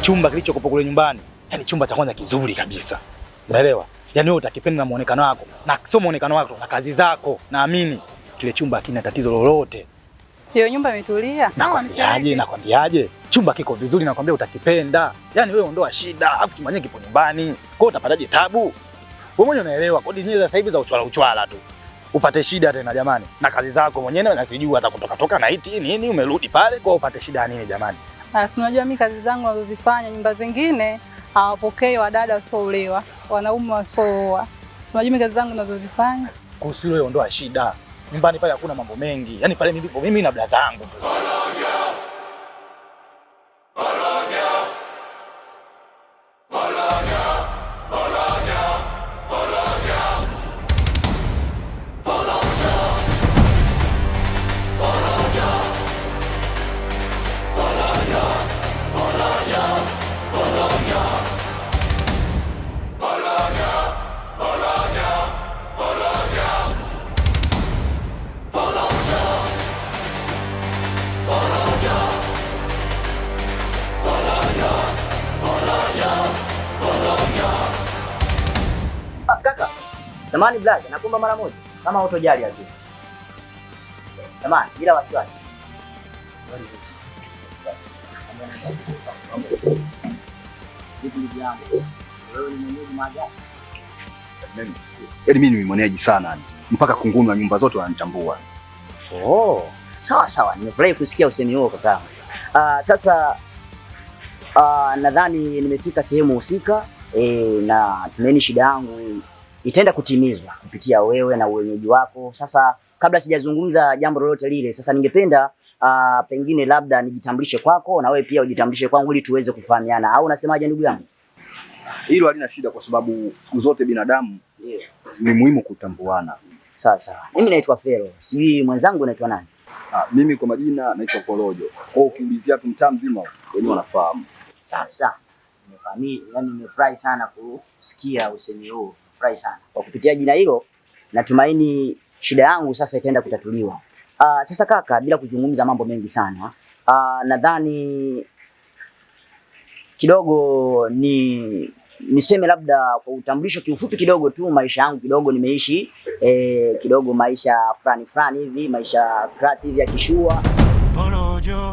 chumba kilichokuwa kule nyumbani, yani chumba cha kwanza kizuri kabisa. Unaelewa? Yani wewe utakipenda na muonekano wako, na sio muonekano wako na kazi zako. Naamini kile chumba hakina tatizo lolote. Hiyo nyumba imetulia. Nakwambiaje? Chumba kiko vizuri, nakwambia utakipenda. Yani wewe ondoa shida, afu chumba chenyewe kipo nyumbani. Kwa hiyo utapataje tabu? Wewe mwenyewe unaelewa, kodi nyinyi sasa hivi za uchwala tu. Upate shida tena jamani. Na kazi zako mwenyewe unazijua, hata kutoka na iti nini umerudi pale, kwa upate shida nini jamani? Si unajua mimi kazi zangu nazozifanya nyumba zingine hawapokei wadada wasiolewa, wanaume wasiooa. Si unajua mimi kazi zangu nazozifanya. Kuhusu wewe ondoa shida. Nyumbani pale hakuna mambo mengi. Yaani pale mimi na bla zangu tu. Samani blaza, nakuomba mara moja kama hutojali aje. Samani bila wasiwasi. Wewe ni mwenyeji maajabu. Yaani mimi ni mwenyeji sana yani. Mpaka kunguni na nyumba zote wananitambua. Oh, sawa. Nimefurahi kusikia usemi huo kaka. Sasa nadhani nimefika sehemu husika na tumaini shida yangu itaenda kutimizwa kupitia wewe na uwenyeji wako. Sasa kabla sijazungumza jambo lolote lile, sasa ningependa pengine labda nijitambulishe kwako na wewe pia ujitambulishe kwangu ili tuweze kufahamiana. Au unasemaje ndugu yangu? Hilo halina shida kwa sababu siku zote binadamu ni muhimu kutambuana. Sawa. Mimi naitwa Fero. Sijui mwenzangu anaitwa nani? Mimi kwa majina naitwa Porojo. Kwa ukiulizia tu mtaa mzima wenyewe wanafahamu. Sawa. Nimefurahi sana kusikia usemi huu. Furahi sana. Kwa kupitia jina hilo natumaini shida yangu sasa itaenda kutatuliwa. Sasa kaka, bila kuzungumza mambo mengi sana, nadhani kidogo niseme labda kwa utambulisho kiufupi kidogo tu maisha yangu kidogo nimeishi kidogo maisha fulani hivi, maisha class hivi ya kishua. Porojo.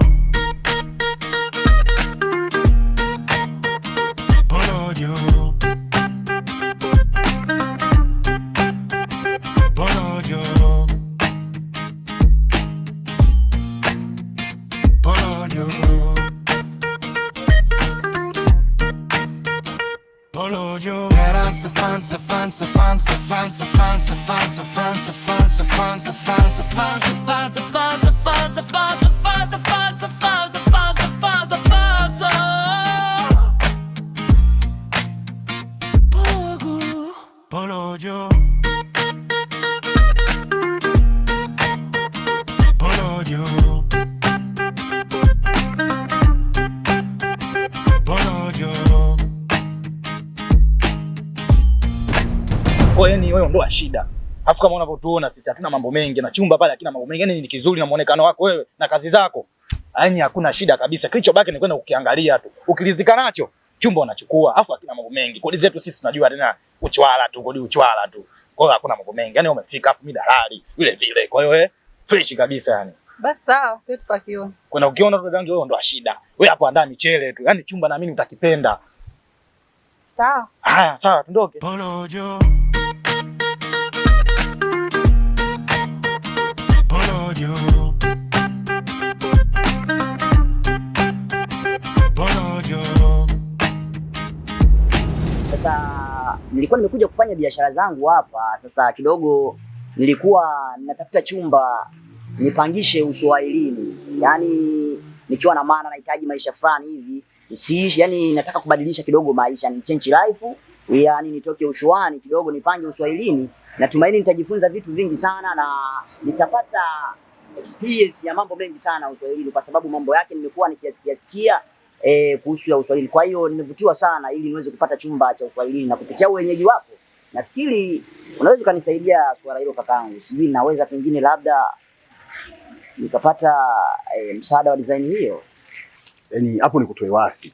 Kwa hiyo wewe ondoa shida. Alafu kama unavyotuona sisi hatuna mambo mengi na chumba pale hakina mambo mengi. Yaani ni kizuri na muonekano wako wewe na kazi zako. Yaani hakuna shida kabisa. Kilichobaki ni kwenda kukiangalia tu. Ukiridhika nacho, chumba unachukua. Alafu hakina mambo mengi. Kodi zetu sisi tunajua tena uchwala tu. Kwa hiyo hakuna mambo mengi. Yaani umefika afu mimi dalali vile vile. Kwa hiyo fresh kabisa yani. Basi sawa, tupakione. Kwenda ukiona tu dangi wewe ondoa shida. Wewe hapo andaa michele tu. Yaani chumba naamini utakipenda. Sawa. Haya, sawa, tundoke. Porojo. Sasa nilikuwa nimekuja kufanya biashara zangu hapa. Sasa kidogo nilikuwa ninatafuta chumba nipangishe Uswahilini. Yaani nikiwa na maana nahitaji maisha fulani hivi. Siishi, yani nataka kubadilisha kidogo maisha, ni change life. Yaani nitoke ushuani kidogo nipange Uswahilini. Natumaini nitajifunza vitu vingi sana na nitapata experience ya mambo mengi sana Uswahilini kwa sababu mambo yake nimekuwa nikiasikia kuhusu ya Uswahili. Kwa hiyo nimevutiwa sana ili niweze kupata chumba cha Uswahilini na kupitia wenyeji wako. Nafikiri unaweza kanisaidia swala hilo kakaangu. Sijui naweza pengine labda nikapata msaada wa design hiyo. Yaani hapo nikutoe wasi.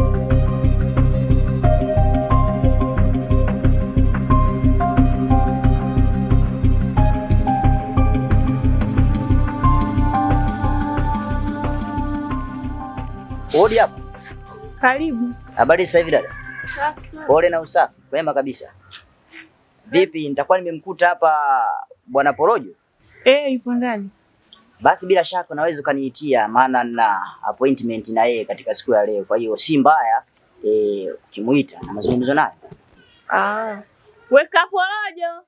hodi hapa. Karibu. Habari sasa hivi dada? Pole na usafi. Wema kabisa. Vipi, nitakuwa nimemkuta hapa Bwana Porojo? Yupo ndani. Basi bila shaka unaweza ukaniitia, maana na appointment na yeye katika siku ya leo. Kwa hiyo si mbaya ukimuita na mazungumzo naye. We Kaporojo.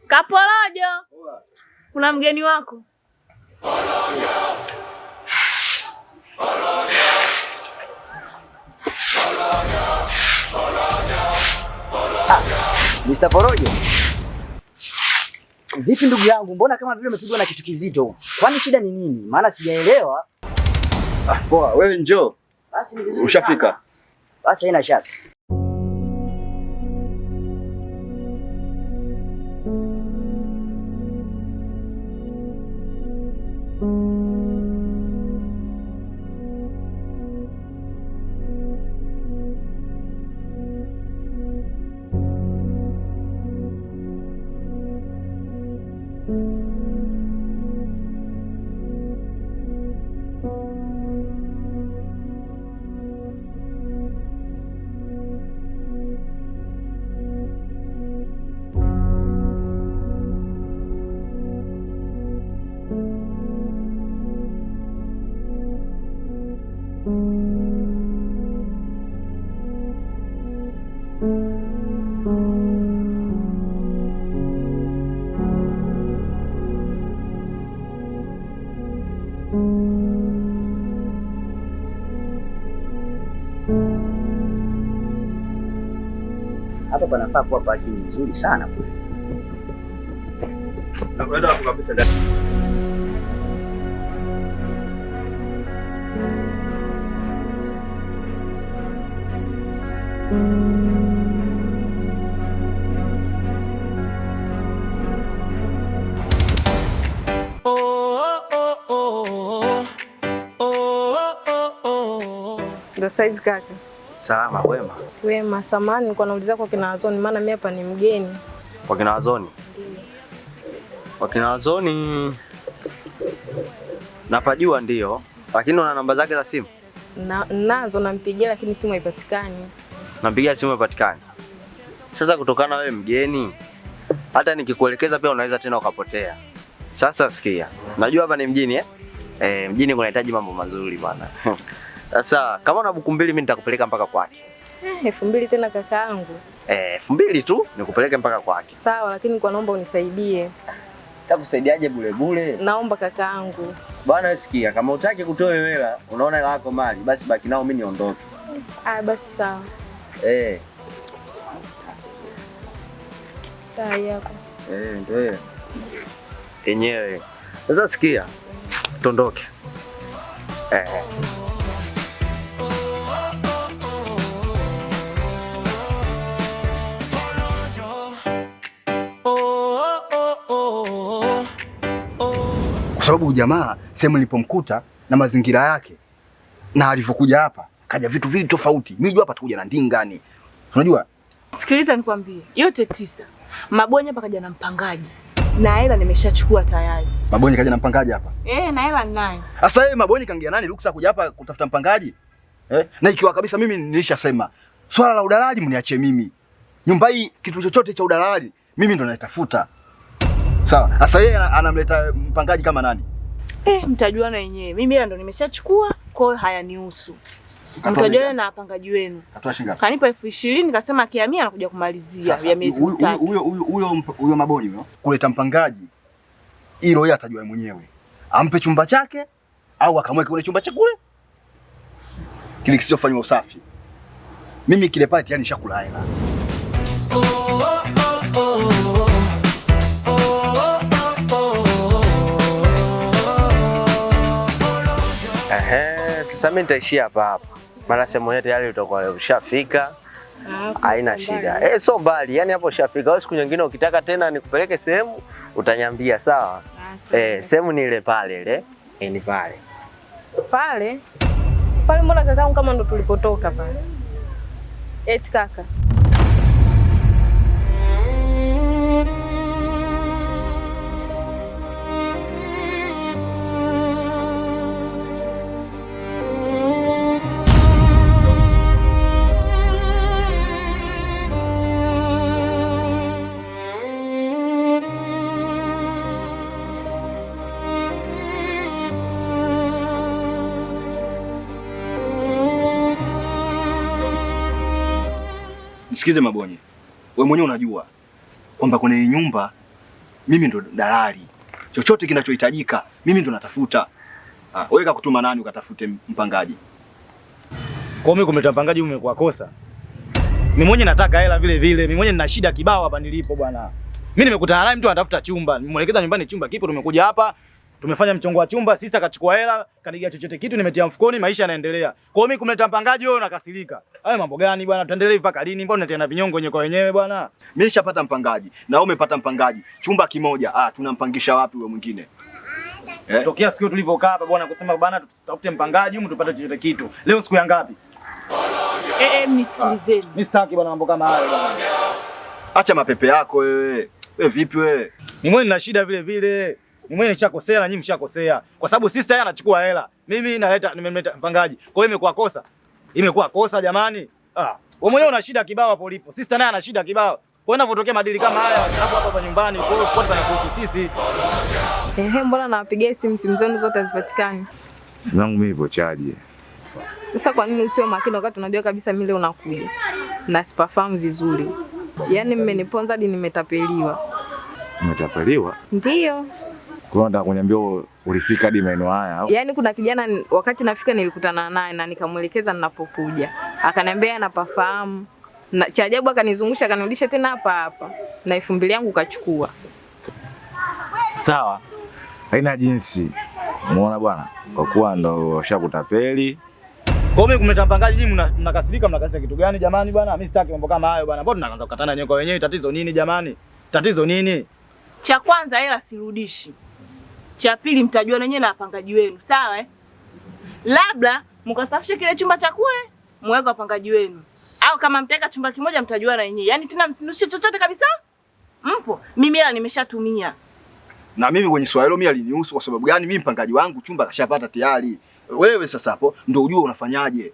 Kaporojo. Kuna mgeni wako. Mr. Porojo. Vipi ndugu yangu, mbona kama vile umepigwa na kitu kizito? Kwani shida ni nini? Maana sijaelewa. Poa, wewe njoo. Basi ni vizuri. Ushafika? Basi haina shaka. Hapa panafaa kuwa parking nzuri sana kule. Na kwenda tukapita ndani. Ndo size kaka. Salama wema. Wema, samahani nilikuwa nauliza kwa kina Wazoni maana mimi hapa ni mgeni. Kwa kina Wazoni? Ndio. Kwa kina Wazoni napajua ndio, lakini una namba zake za simu? Nazo nampigia lakini simu haipatikani. Nampigia simu haipatikani. Sasa kutokana wewe mgeni, hata nikikuelekeza pia unaweza tena ukapotea. Sasa sikia. Najua hapa ni mjini mjini kunahitaji mambo mazuri bwana. Sasa kama una buku mbili mimi nitakupeleka mpaka kwake. 2000 tena kakaangu. 2000 tu nikupeleke mpaka kwake. Sawa, lakini kwa naomba unisaidie. Nitakusaidiaje bure bure? Naomba kakaangu. Bwana sikia, kama utaki kutoa wewe, unaona hela yako mali, basi baki nao mimi niondoke. Basi sawa. Hapa. Ndio. Yenyewe. Sasa sikia. Tondoke. Kwa sababu jamaa sehemu nilipomkuta na mazingira yake na alivyokuja hapa kaja vitu vili tofauti. Mimi hapa tukuja na ndingani. Unajua? Sikiliza nikwambie, yote 9. Mabonye hapa kaja na mpangaji. Na hela nimeshachukua tayari. Mabonye kaja na mpangaji hapa? Na hela ninayo. Sasa yeye Mabonye kaingia nani ruksa kuja hapa kutafuta mpangaji? Na ikiwa kabisa mimi nilishasema swala la udalali mniachie mimi. Nyumba hii kitu chochote cha udalali mimi ndo naitafuta. Sawa. Sasa yeye anamleta mpangaji kama nani? Mtajuana wenyewe. Mimi hela ndo nimeshachukua, kwa hiyo hayanihusu. Mtajuana na wapangaji wenu. Katoa shilingi ngapi? Kanipa 20,000 nikasema akihamia anakuja kumalizia ya miezi 3. Huyo Mabonye huyo kuleta mpangaji hilo yeye atajua mwenyewe. Ampe chumba chake au akamweke kule chumba cha kule. Kile kisichofanywa usafi. Mimi kile pale yani nishakula hela. Sasa mimi nitaishia hapa. Maana sehemu yote yale utakuwa ushafika. Haina shida. Sio mbali, yani hapo ushafika. Wewe siku nyingine ukitaka tena nikupeleke sehemu utaniambia, sawa? Sehemu ni ile pale ile. Ni pale. Pale? Pale mbona kakaangu kama ndo tulipotoka pale. Eti kaka. Sikize Mabonye. Wewe mwenyewe unajua kwamba kwenye nyumba mimi ndo dalali. Chochote kinachohitajika mimi ndo natafuta. Wewe kakutuma nani ukatafute mpangaji? Kwa mimi kumleta mpangaji umekuwa kosa. Mimi mwenyewe nataka hela vile vile. Mimi mwenyewe nina shida kibao hapa nilipo bwana. Mimi nimekutana naye mtu anatafuta chumba. Nimemuelekeza nyumbani chumba kipo, tumekuja hapa. Tumefanya mchongo wa chumba, sister kachukua hela, kanigia chochote kitu nimetia mfukoni, maisha yanaendelea. Kwa hiyo mimi kumleta mpangaji wewe unakasirika. Hayo mambo gani bwana? Tuendelee mpaka lini? Mbona tena vinyongo wenyewe kwa wenyewe bwana? Mimi nishapata mpangaji na wewe umepata mpangaji. Chumba kimoja. Tunampangisha wapi wewe mwingine? Tokea siku tulivyokaa hapa bwana kusema bwana tutafute mpangaji huko tupate chochote kitu. Leo siku ya ngapi? Mnisikilizeni. Mimi sitaki bwana mambo kama hayo bwana. Acha mapepe yako wewe. Wewe vipi wewe? Mimi mwenyewe nina shida vile vile. Mimi mwenyewe nishakosea na nyinyi mshakosea. Kwa sababu sister yeye anachukua hela. Mimi nimemleta mpangaji. Kwa hiyo imekuwa kosa. Imekuwa kosa jamani. Wewe mwenyewe una shida kibao hapo ulipo. Sister naye ana shida kibao. Kwa hiyo inapotokea madili kama haya hapa nyumbani, kwa hiyo kwa tunakuhusu sisi. Mbona nawapigia simu zenu zote hazipatikani? Simu yangu mimi ipo chaji. Sasa kwa nini usio makini wakati unajua kabisa mimi leo unakuja? Na sipafahamu vizuri. Yaani mmeniponza hadi nimetapeliwa. Umetapeliwa? Ndiyo. Kwa nini kuniambia ulifika hadi maeneo haya? Yaani kuna kijana wakati nafika nilikutana naye na nikamuelekeza ninapokuja. Akaniambia anapafahamu. Na cha ajabu akanizungusha akanirudisha tena hapa. Na 2000 yangu kachukua. Sawa. Haina jinsi. Umeona bwana? Kwa kuwa ndo washakutapeli. Kwa mimi kumleta mpangaji nyinyi mnakasirika kitu gani jamani bwana? Mimi sitaki mambo kama hayo bwana. Mbona tunaanza kukatana nyoka wenyewe? Tatizo nini jamani? Tatizo nini? Cha kwanza hela sirudishi. Cha pili mtajua wenyewe na wapangaji wenu, sawa Labda mkasafisha kile chumba cha kule, muweke wapangaji wenu. Au kama mtaweka chumba kimoja mtajua na wenyewe. Yaani tena msinushe chochote kabisa. Mpo? Mimi hela nimeshatumia. Na mimi kwenye swala hilo mimi alinihusu kwa sababu gani? Mimi mpangaji wangu chumba kashapata tayari. Wewe sasa hapo ndio ujue unafanyaje.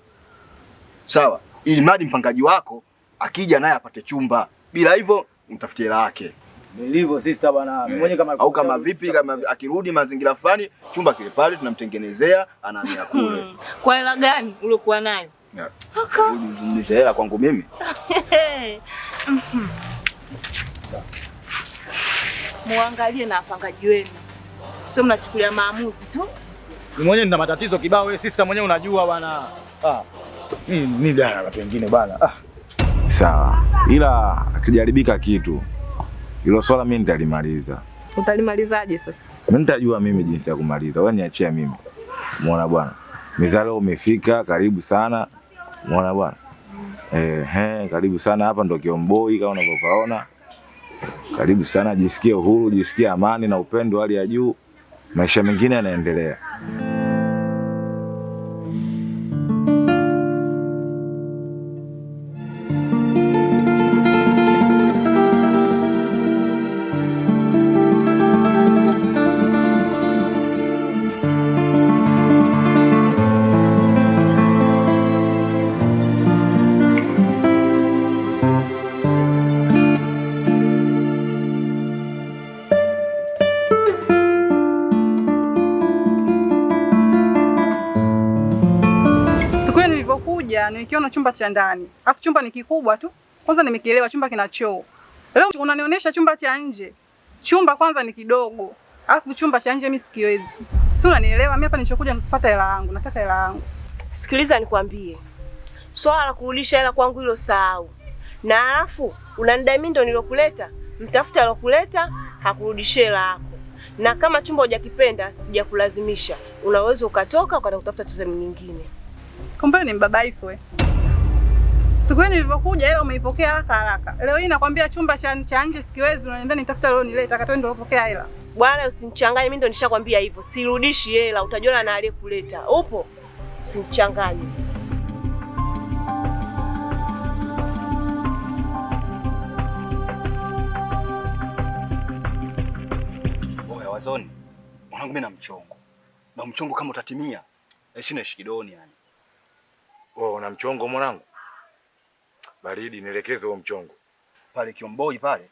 Sawa? Ili mradi mpangaji wako akija naye apate chumba. Bila hivyo mtafutie hela yake. Nilivyo sister bwana. Mimi mwenyewe kama vipi kama akirudi mazingira fulani chumba kile pale tunamtengenezea anahamia kule. Kwa hela gani uliokuwa nayo? Ni hela kwangu mimi. Muangalie na wapangaji wenu. Sio mnachukulia maamuzi tu. Mimi mwenyewe nina matatizo kibao, wewe sister mwenyewe unajua bwana. Mimi bwana watu wengine bwana. Sawa. Ila akijaribika kitu hilo swala mimi nitalimaliza. Utalimalizaje sasa? Mimi nitajua mimi jinsi ya kumaliza. Wewe niachie mimi. Umeona bwana? Mizalo umefika, karibu sana. Umeona bwana? Karibu sana hapa ndo Kiomboi kama unavyopaona. Karibu sana, jisikie uhuru, jisikie amani na upendo hali ya juu. Maisha mengine yanaendelea. Nikiona chumba cha ndani. Alafu chumba ni kikubwa tu. Kwanza nimekielewa chumba kina choo. Leo unanionyesha chumba cha nje. Chumba kwanza ni kidogo. Alafu chumba cha nje mimi sikiwezi. Si unanielewa? Mimi hapa nilichokuja kufuata hela yangu. Nataka hela yangu. Sikiliza nikwambie. Swala la kurudisha hela kwangu hilo sahau. Na alafu unanidai mimi ndo nilokuleta. Mtafuta alokuleta hakurudishia hela yako. Na kama chumba hujakipenda sijakulazimisha. Unaweza ukatoka ukaenda kutafuta sehemu nyingine. Kumbe ni mbabaifu wewe. Siku ile nilivyokuja leo umeipokea haraka. Leo hii nakwambia chumba cha nje sikiwezi, unaniambia nitafuta leo nileta katoe ndio ulipokea hela. Bwana usinichanganye, mimi ndo nishakwambia hivyo. Sirudishi hela, utajiona na aliyekuleta. Upo? Usinichanganye. Oya wazoni. Mwanangu mimi na mchongo. Na mchongo kama utatimia, sina shikidoni yani. Wewe una mchongo mwanangu? Baridi nielekeze huo mchongo. Pale Kiomboi pale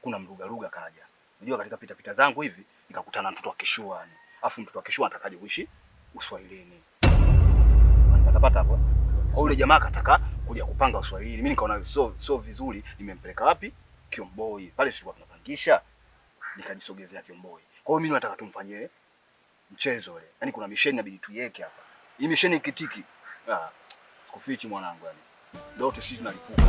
kuna mrugaruga kaja. Unajua katika pita zangu hivi nikakutana na mtoto wa Kishua yani. Alafu mtoto wa Kishua atakaje kuishi Uswahilini. Unapata hapo? Kwa yule jamaa akataka kuja kupanga Uswahilini. Mimi nikaona sio vizuri, nimempeleka wapi? Kiomboi. Pale tulikuwa tunapangisha. Nikajisogezea Kiomboi. Kwa hiyo mimi nataka tumfanyie mchezo ule. Yaani kuna misheni inabidi tuiweke hapa. Hii misheni ikitiki. Sikufichi mwanangu yani. Lote sisi tunalipuka.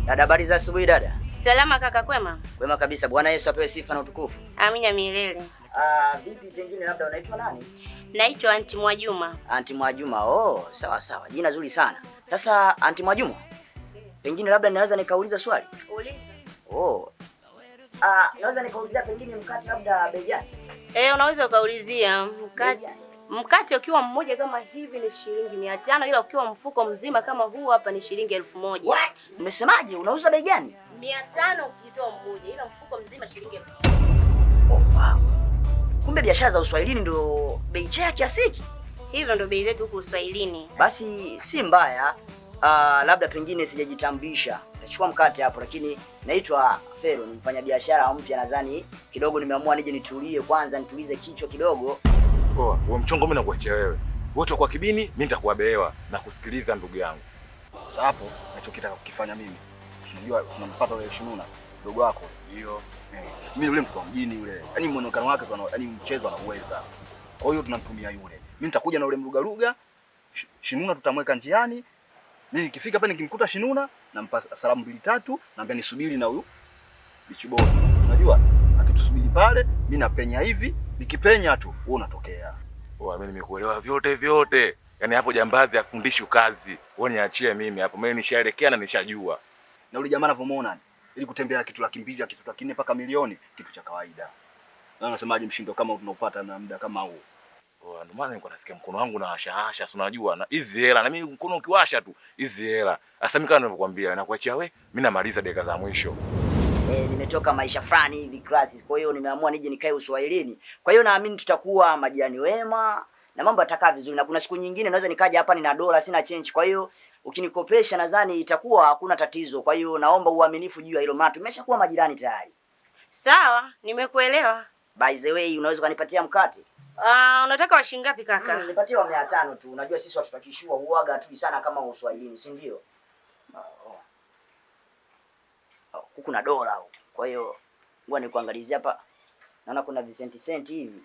Dada, habari za asubuhi dada. Salama kaka, kwema? Kwema kabisa. Bwana Yesu apewe sifa na utukufu. Amina milele. Vipi pengine labda unaitwa nani? Naitwa Anti Mwajuma. Anti Mwajuma. Oh, sawa sawa. Jina zuri sana. Sasa Anti Mwajuma, pengine labda ninaweza nikauliza swali? Uliza. Oh. Naweza nikaulizia pengine mkate labda bei gani? Unaweza ukaulizia mkate ukiwa mmoja kama hivi ni shilingi 500, ila ukiwa mfuko mzima kama huu hapa ni shilingi 1000. What? Umesemaje? Unauza bei gani? 500 ukitoa mmoja, ila mfuko mzima shilingi 1000. Oh, wow. Kumbe biashara za Uswahilini ndio bei chache kiasi hiki? Hivyo ndio bei zetu huku Uswahilini. Basi si mbaya. Labda pengine sijajitambulisha. Nitachukua mkate hapo, lakini naitwa Fero, ni mfanya biashara mpya. Nadhani kidogo nimeamua nije nitulie kwanza, nitulize kichwa kidogo. Poa, wewe mchongo mimi nakuachia wewe. Wote kwa kibini, mimi nitakuwa behewa na kusikiliza ndugu yangu. Sasa hapo nachokitaka kukifanya mimi. Unajua tunampata yule Shinuna, ndugu wako. Ndio. Mimi yule mtu wa mjini yule. Yaani muonekano wake yaani mchezo anauweza. Kwa hiyo tunamtumia yule. Mimi nitakuja na yule mrugaruga. Shinuna tutamweka njiani. Mimi nikifika pale nikimkuta Shinuna, nampa salamu 2-3, naambia nisubiri na huyu Bichiboi. Unajua? Akitusubiri pale, mimi napenya hivi, nikipenya tu wewe unatokea. Poa, mimi nimekuelewa vyote. Yaani hapo jambazi afundishi kazi. Wewe niachie mimi hapo. Mimi nishaelekea na nishajua. Na yule jamaa anavyomuona ili kutembea kitu 200, kitu 4 mpaka milioni, kitu cha kawaida. Na unasemaje mshindo kama unaopata na muda kama huu? Poa, ndio maana nilikuwa nasikia mkono wangu na washahasha, si unajua na hizi hela na mimi mkono ukiwasha tu hizi hela. Sasa mimi kama ninavyokuambia nakuachia wewe, mimi namaliza dakika za mwisho. Nimetoka maisha fulani hivi crisis, kwa hiyo nimeamua nije nikae Uswahilini. Kwa hiyo naamini tutakuwa majirani wema na mambo yatakaa vizuri, na kuna siku nyingine naweza nikaja hapa nina dola sina change, kwa hiyo ukinikopesha nadhani itakuwa hakuna tatizo. Kwa hiyo naomba uaminifu juu ya hilo, maana tumeshakuwa majirani tayari. Sawa, nimekuelewa. By the way, unaweza kunipatia mkate? Unataka wa shilingi ngapi kaka? Nipatie wa 500 tu. Unajua sisi watu tukishua huaga tu sana kama Uswahilini, si ndio? Huku na dola huko. Kwa hiyo ngoja nikuangalizia hapa. Naona kuna visenti hivi.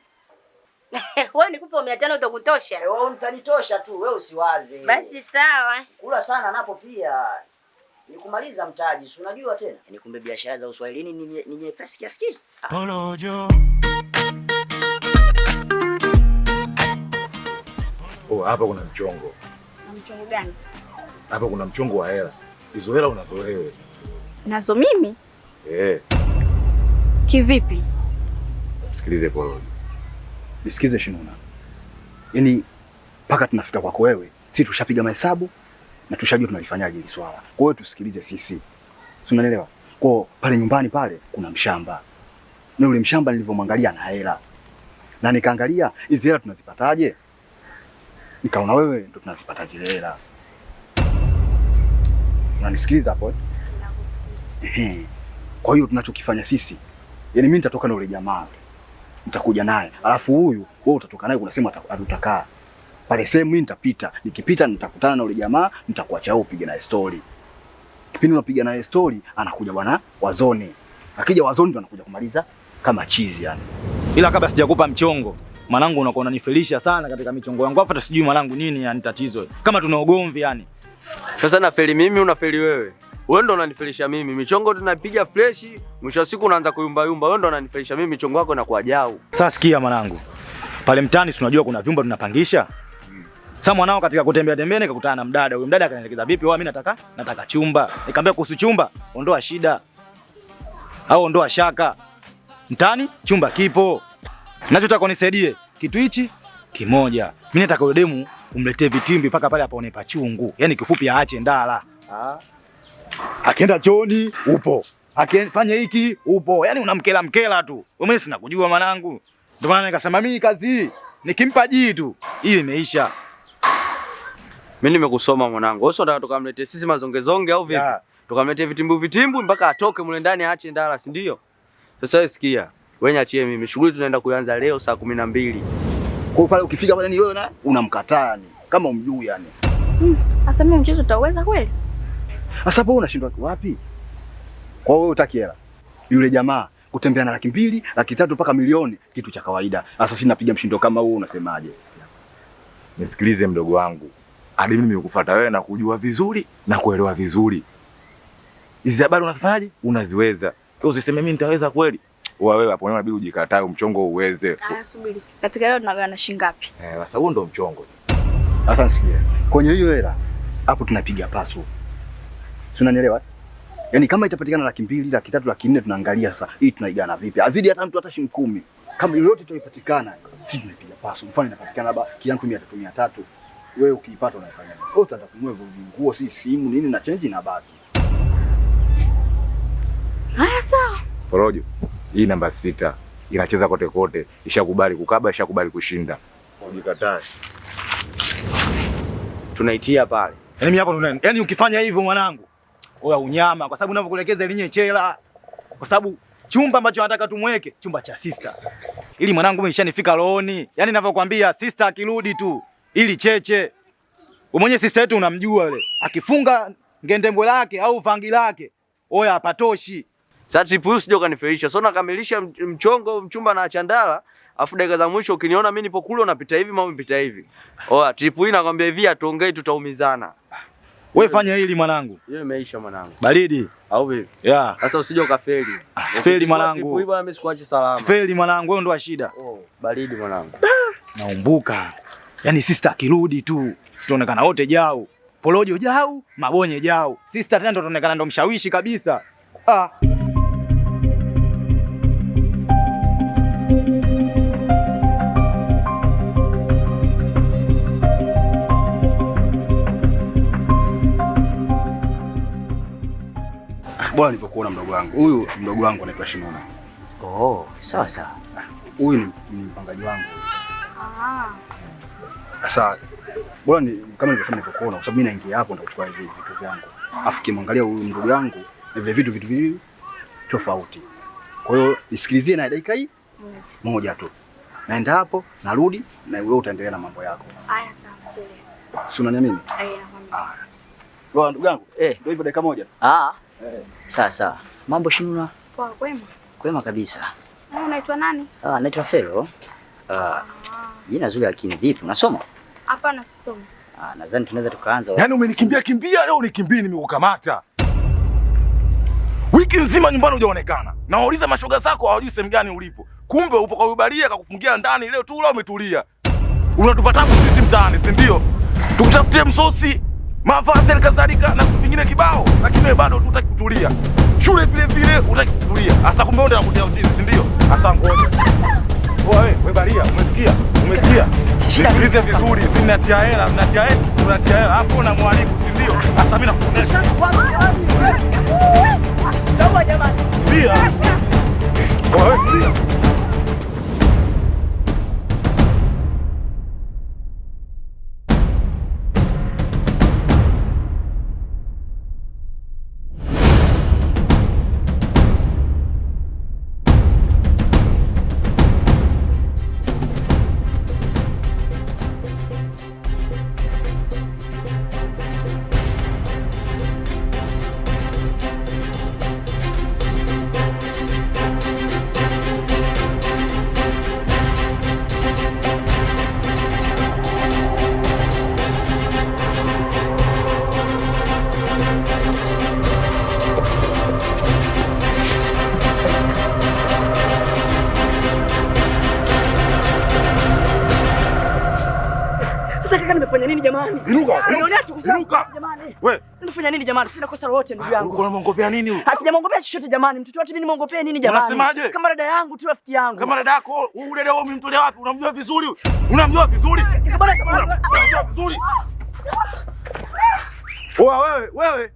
Wewe nikupe 500 utakutosha? Wewe utanitosha tu, wewe usiwaze. Basi sawa. Kula sana napo pia ni kumaliza mtaji, si unajua tena. Ni kumbe biashara za Uswahilini ni nyepesi kiasi hiki. Polojo. Oh, hapa kuna mchongo. Na mchongo gani? Hapa kuna mchongo wa hela. Hizo hela unazo wewe. Nazo mimi? Kivipi? Sikilize Polojo. Nisikize Shinuna. Yaani mpaka tunafika kwako wewe, sisi tushapiga mahesabu na tushajua tunalifanyaje hili swala. Kwa hiyo tusikilize sisi. Si unanielewa? Kwa pale nyumbani pale kuna mshamba. Na yule mshamba nilivyomwangalia na hela. Na nikaangalia hizi hela tunazipataje? Nikaona wewe ndo tunazipata zile hela. Unanisikiliza hapo? Kwa hiyo tunachokifanya sisi, yaani mimi nitatoka na yule jamaa. Nitakuja naye. Alafu huyu wewe utatoka naye, kuna sehemu atutakaa. Pale sehemu mimi nitapita. Nikipita nitakutana na yule jamaa, nitakuacha wewe upige naye story. Kipindi unapiga naye story, anakuja bwana Wazoni. Akija Wazoni ndo anakuja kumaliza kama chizi yani. Ila kabla sijakupa mchongo, mwanangu unakuwa unanifelisha sana katika michongo yangu. Hapa sijui mwanangu nini yani tatizo. Kama tuna ugomvi yani. Sasa nafeli mimi unafeli wewe. Wewe ndo unanifelisha mimi. Michongo tunapiga fresh, mwisho wa siku unaanza kuyumba yumba. Wewe ndo unanifelisha mimi, michongo yako inakuwa jau. Sasa sikia mwanangu. Pale mtaani tunajua kuna vyumba tunapangisha. Sasa mwanao katika kutembea tembea nikakutana na mdada. Huyo mdada akanielekeza vipi? Mimi nataka chumba. Nikamwambia kuhusu chumba, ondoa shida. Au ondoa shaka. Mtaani chumba kipo. Ninachotaka unisaidie kitu hichi kimoja. Mimi nataka yule demu umletee vitimbi mpaka pale apaone pachungu. Yaani kifupi aache ndala. Akienda chooni upo. Akifanya hiki upo. Yaani unamkela tu. Wewe sina kujua mwanangu. Ndio maana nikasema mimi kazi hii nikimpa jii tu hii imeisha. Mimi nimekusoma mwanangu. Wewe unataka tukamletee sisi mazongezonge au vipi? Tukamletee vitimbu mpaka atoke mule ndani aache ndala, si ndio? Sasa sikia. Wewe niachie mimi. Shughuli tunaenda kuanza leo saa 12. Kwa pale ukifika pale ni wewe na unamkataa yani kama umjui yani. Sasa mimi mchezo utaweza kweli? Sasa wewe unashindwa wapi? Kwa wewe utaki hela. Yule jamaa kutembea na 200,000, 300,000 mpaka milioni kitu cha kawaida. Sasa sisi napiga mshindo kama huo unasemaje? Nisikilize mdogo wangu. Hadi mimi nimekufuata wewe na kujua vizuri na kuelewa vizuri. Hizi habari unafanyaje? Unaziweza. Kwa usiseme mimi nitaweza kweli. Wewe hapo unabidi ujikatae mchongo uweze. Subiri. Katika hiyo tunagawana shilingi ngapi? Sasa huo ndo mchongo. Sasa nisikie. Kwenye hiyo hela hapo tunapiga pasu. Si unanielewa? Yaani kama itapatikana 200,000, 300,000, 400,000 tunaangalia sasa hii tunaigana vipi? Azidi hata mtu hata shilingi 10. Kama yoyote itapatikana, sisi tunapiga pasu. Mfano inapatikana labda kila mtu 200, 300. Wewe ukiipata unafanya nini? Wewe utaanza kununua nguo, si simu, nini na change na baki. Haya sawa. Porojo. Hii namba 6 inacheza kote kote, ishakubali kukaba, ishakubali kushinda. Ujikatae. Tunaitia pale. Yaani mimi hapo ndo nani? Yaani ukifanya hivyo mwanangu, oya unyama kwa sababu ninavyokuelekeza linye chela. Kwa sababu chumba ambacho nataka tumweke, chumba cha sister. Ili mwanangu imeshanifika rohoni. Yaani ninavyokuambia sister akirudi tu, ili cheche. Wewe mwenyewe sister yetu unamjua yule. Akifunga ngendembwe lake au vangi lake, oya hapatoshi. Sasa trip hii usije ukanifelisha. So nakamilisha mchongo mchumba na chandala, afu dakika za mwisho ukiniona mimi nipo kule unapita hivi mama unapita hivi. Oa trip hii nakwambia hivi atuongei tutaumizana. Wewe fanya hili mwanangu. Hiyo imeisha mwanangu. Baridi. Au vipi? Yeah. Sasa usije ukafeli. Sifeli mwanangu. Trip hii bwana mimi sikuachi salama. Sifeli mwanangu, wewe ndo wa shida. Baridi mwanangu. Naumbuka. Yaani sister akirudi tu, tutaonekana wote jau. Porojo jau, Mabonye jau. Sister tena ndo tutaonekana ndo mshawishi kabisa. Bora nilipokuona mdogo wangu. Huyu mdogo wangu anaitwa Shimona. Sawa sawa. Huyu ni mpangaji wangu. Sasa bora ni kama nilivyosema nilipokuona kwa sababu mimi naingia hapo ndo kuchukua hivi vitu vyangu. Afu kimwangalia huyu mdogo wangu na vile vitu viwili tofauti. Kwa hiyo nisikilizie na dakika hii moja tu. Naenda hapo, narudi na wewe utaendelea na mambo yako. Haya sawa, sichelewe. Si unaniamini? Haya. Bwana ndugu yangu. Ndio hivyo dakika moja. Sawa sawa. Mambo Shimuna? Poa, kwema? Kwema kabisa. Wewe unaitwa nani? Naitwa Felo. Jina zuri lakini vipi? Unasoma? Hapana, sisomi. Nadhani tunaweza tukaanza. Yaani umenikimbia leo unikimbie nimekukamata. Wiki nzima nyumbani hujaonekana. Nawauliza mashoga zako hawajui sehemu gani ulipo. Kumbe upo kwa ubalia akakufungia ndani leo tu leo umetulia. Unatupata sisi mtaani, si ndio? Tukutafutie msosi, mavazi kadhalika na vitu vingine kibao, lakini wewe bado hutaki kutulia. Shule vile vile hutaki kutulia. Sasa kumbe ndio nakutia uchini, si ndio? Sasa ngoja. Wewe balia, umesikia? Umesikia? Sikilize vizuri, sinatia hela, unatia hela hapo na mwalimu, si ndio? Sasa mimi nakuonesha. Sawa jamani. Pia. Wewe pia. Nimefanya nini jamani? Inuka. Jamani. Wewe, nimefanya nini jamani? Sina kosa lolote ndugu yangu. uko unamwongopea nini huyu? Sijamwongopea chochote jamani. Mtoto wote mimi nimwongopea nini jamani? Unasemaje? Kama dada yangu tu, rafiki yangu. Kama dada yako, huyu dada wao umemtolea wapi? Unamjua vizuri huyu? Unamjua vizuri? Unamjua vizuri? Wewe.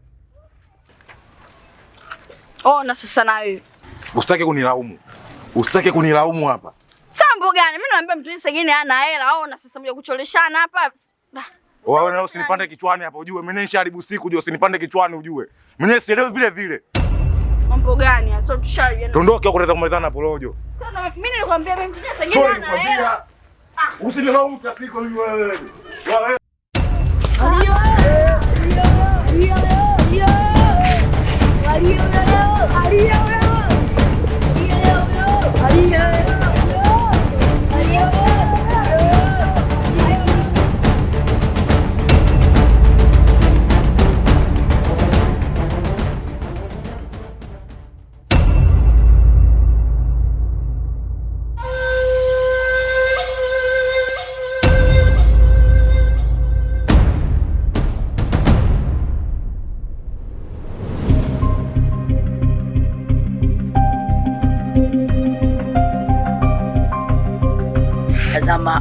Na sasa na wewe. Usitake kunilaumu hapa. Sambo gani? Mimi naambia mtu mwingine hana hela, na sasa mje kucholeshana hapa. Wewe na usinipande kichwani hapa ujue. Mimi nishaharibu siku ujue, usinipande kichwani ujue. Mimi sielewi vile vile. Mambo gani? Sasa tushaliana. Tondoke huko kuleta kumalizana na porojo. Mimi nilikwambia mimi mtu mwingine hana hela. Usinilaumu kiasi hiko wewe. Ndio.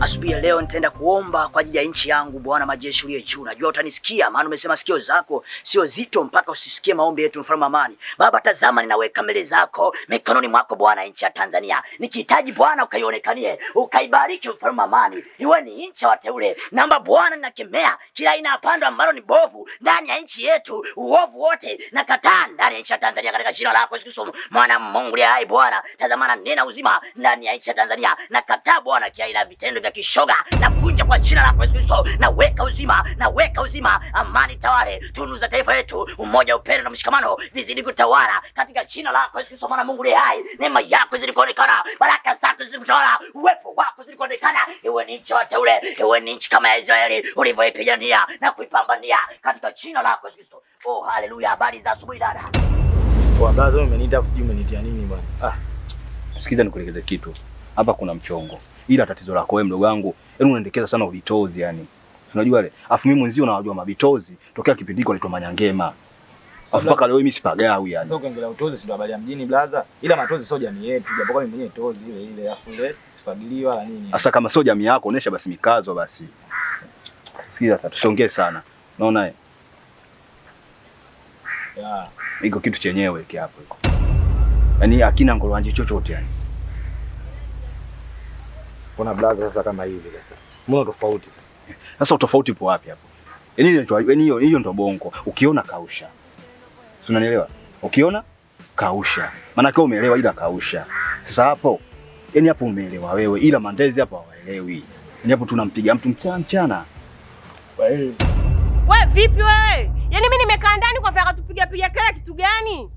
asubuhi ya leo nitaenda kuomba kwa ajili ya nchi yangu. Bwana majeshi uliye juu, najua utanisikia, maana umesema sikio zako sio zito mpaka usisikie maombi yetu. Mfalme amani, Baba tazama, ninaweka mbele zako mikononi mwako Bwana nchi ya Tanzania, nikihitaji Bwana ukaionekanie, ukaibariki mfalme amani, iwe ni nchi ya wateule. Naomba Bwana, ninakemea kila aina ya pando ambalo ni bovu ndani ya nchi yetu, uovu wote nakataa ndani ya nchi ya Tanzania katika jina lako Yesu Kristo mwana Mungu aliye hai. Bwana tazama, na nena uzima ndani ya nchi ya Tanzania, nakataa Bwana kila aina ya vitendo vya kishoga na kunja kwa jina lako Yesu Kristo. Naweka uzima, amani tawale, tunu za taifa letu, umoja, upendo na mshikamano vizidi kutawala katika jina lako Yesu Kristo mwana Mungu aliye hai. Neema yako izidi kuonekana, baraka zako zidi kutawala, uwepo wako uzidi kuonekana, iwe ni nchi wateule, iwe ni nchi kama ya Israeli ulivyoipigania na kuipambania katika jina lako Yesu Kristo. Oh haleluya. Habari za asubuhi dada. Kwa baadhi umeniita, sijui umenitia nini bwana. Sikiza nikuelekeze kitu. Hapa kuna mchongo. Ila tatizo lako wewe mdogo wangu, yaani unaendekeza sana ubitozi yani. Unajua ile? Afu mimi mwenzio nawajua mabitozi tokea kipindi hiko anaitwa Manyangema. Afu mpaka leo mimi sipagawi yani. Sio kuongelea utozi, si ndo habari ya mjini blaza. Ila matozi sio jamii yetu, japokuwa mimi mwenyewe tozi ile afu ile sifagiliwa wala nini. Sasa kama sio jamii yako onesha basi mikazo basi. Sikiza sasa tusiongee sana. Unaona eh? Ya, iko kitu chenyewe hiki hapo iko. Yaani hakina ngolwanji chochote yani. Kuna blaza sasa kama hivi sasa. Mbona tofauti sasa? Sasa utofauti upo wapi hapo? Yaani hiyo ndo bongo. Ukiona kausha. Si unanielewa? Ukiona kausha. Maana kwa umeelewa ila kausha. Sasa hapo yaani hapo umeelewa wewe ila mandezi hapo hawaelewi. Yaani hapo tunampiga mtu mchana. Wewe vipi wewe? Yaani mimi nimekaa ndani kwa vya kutupiga kile kitu gani?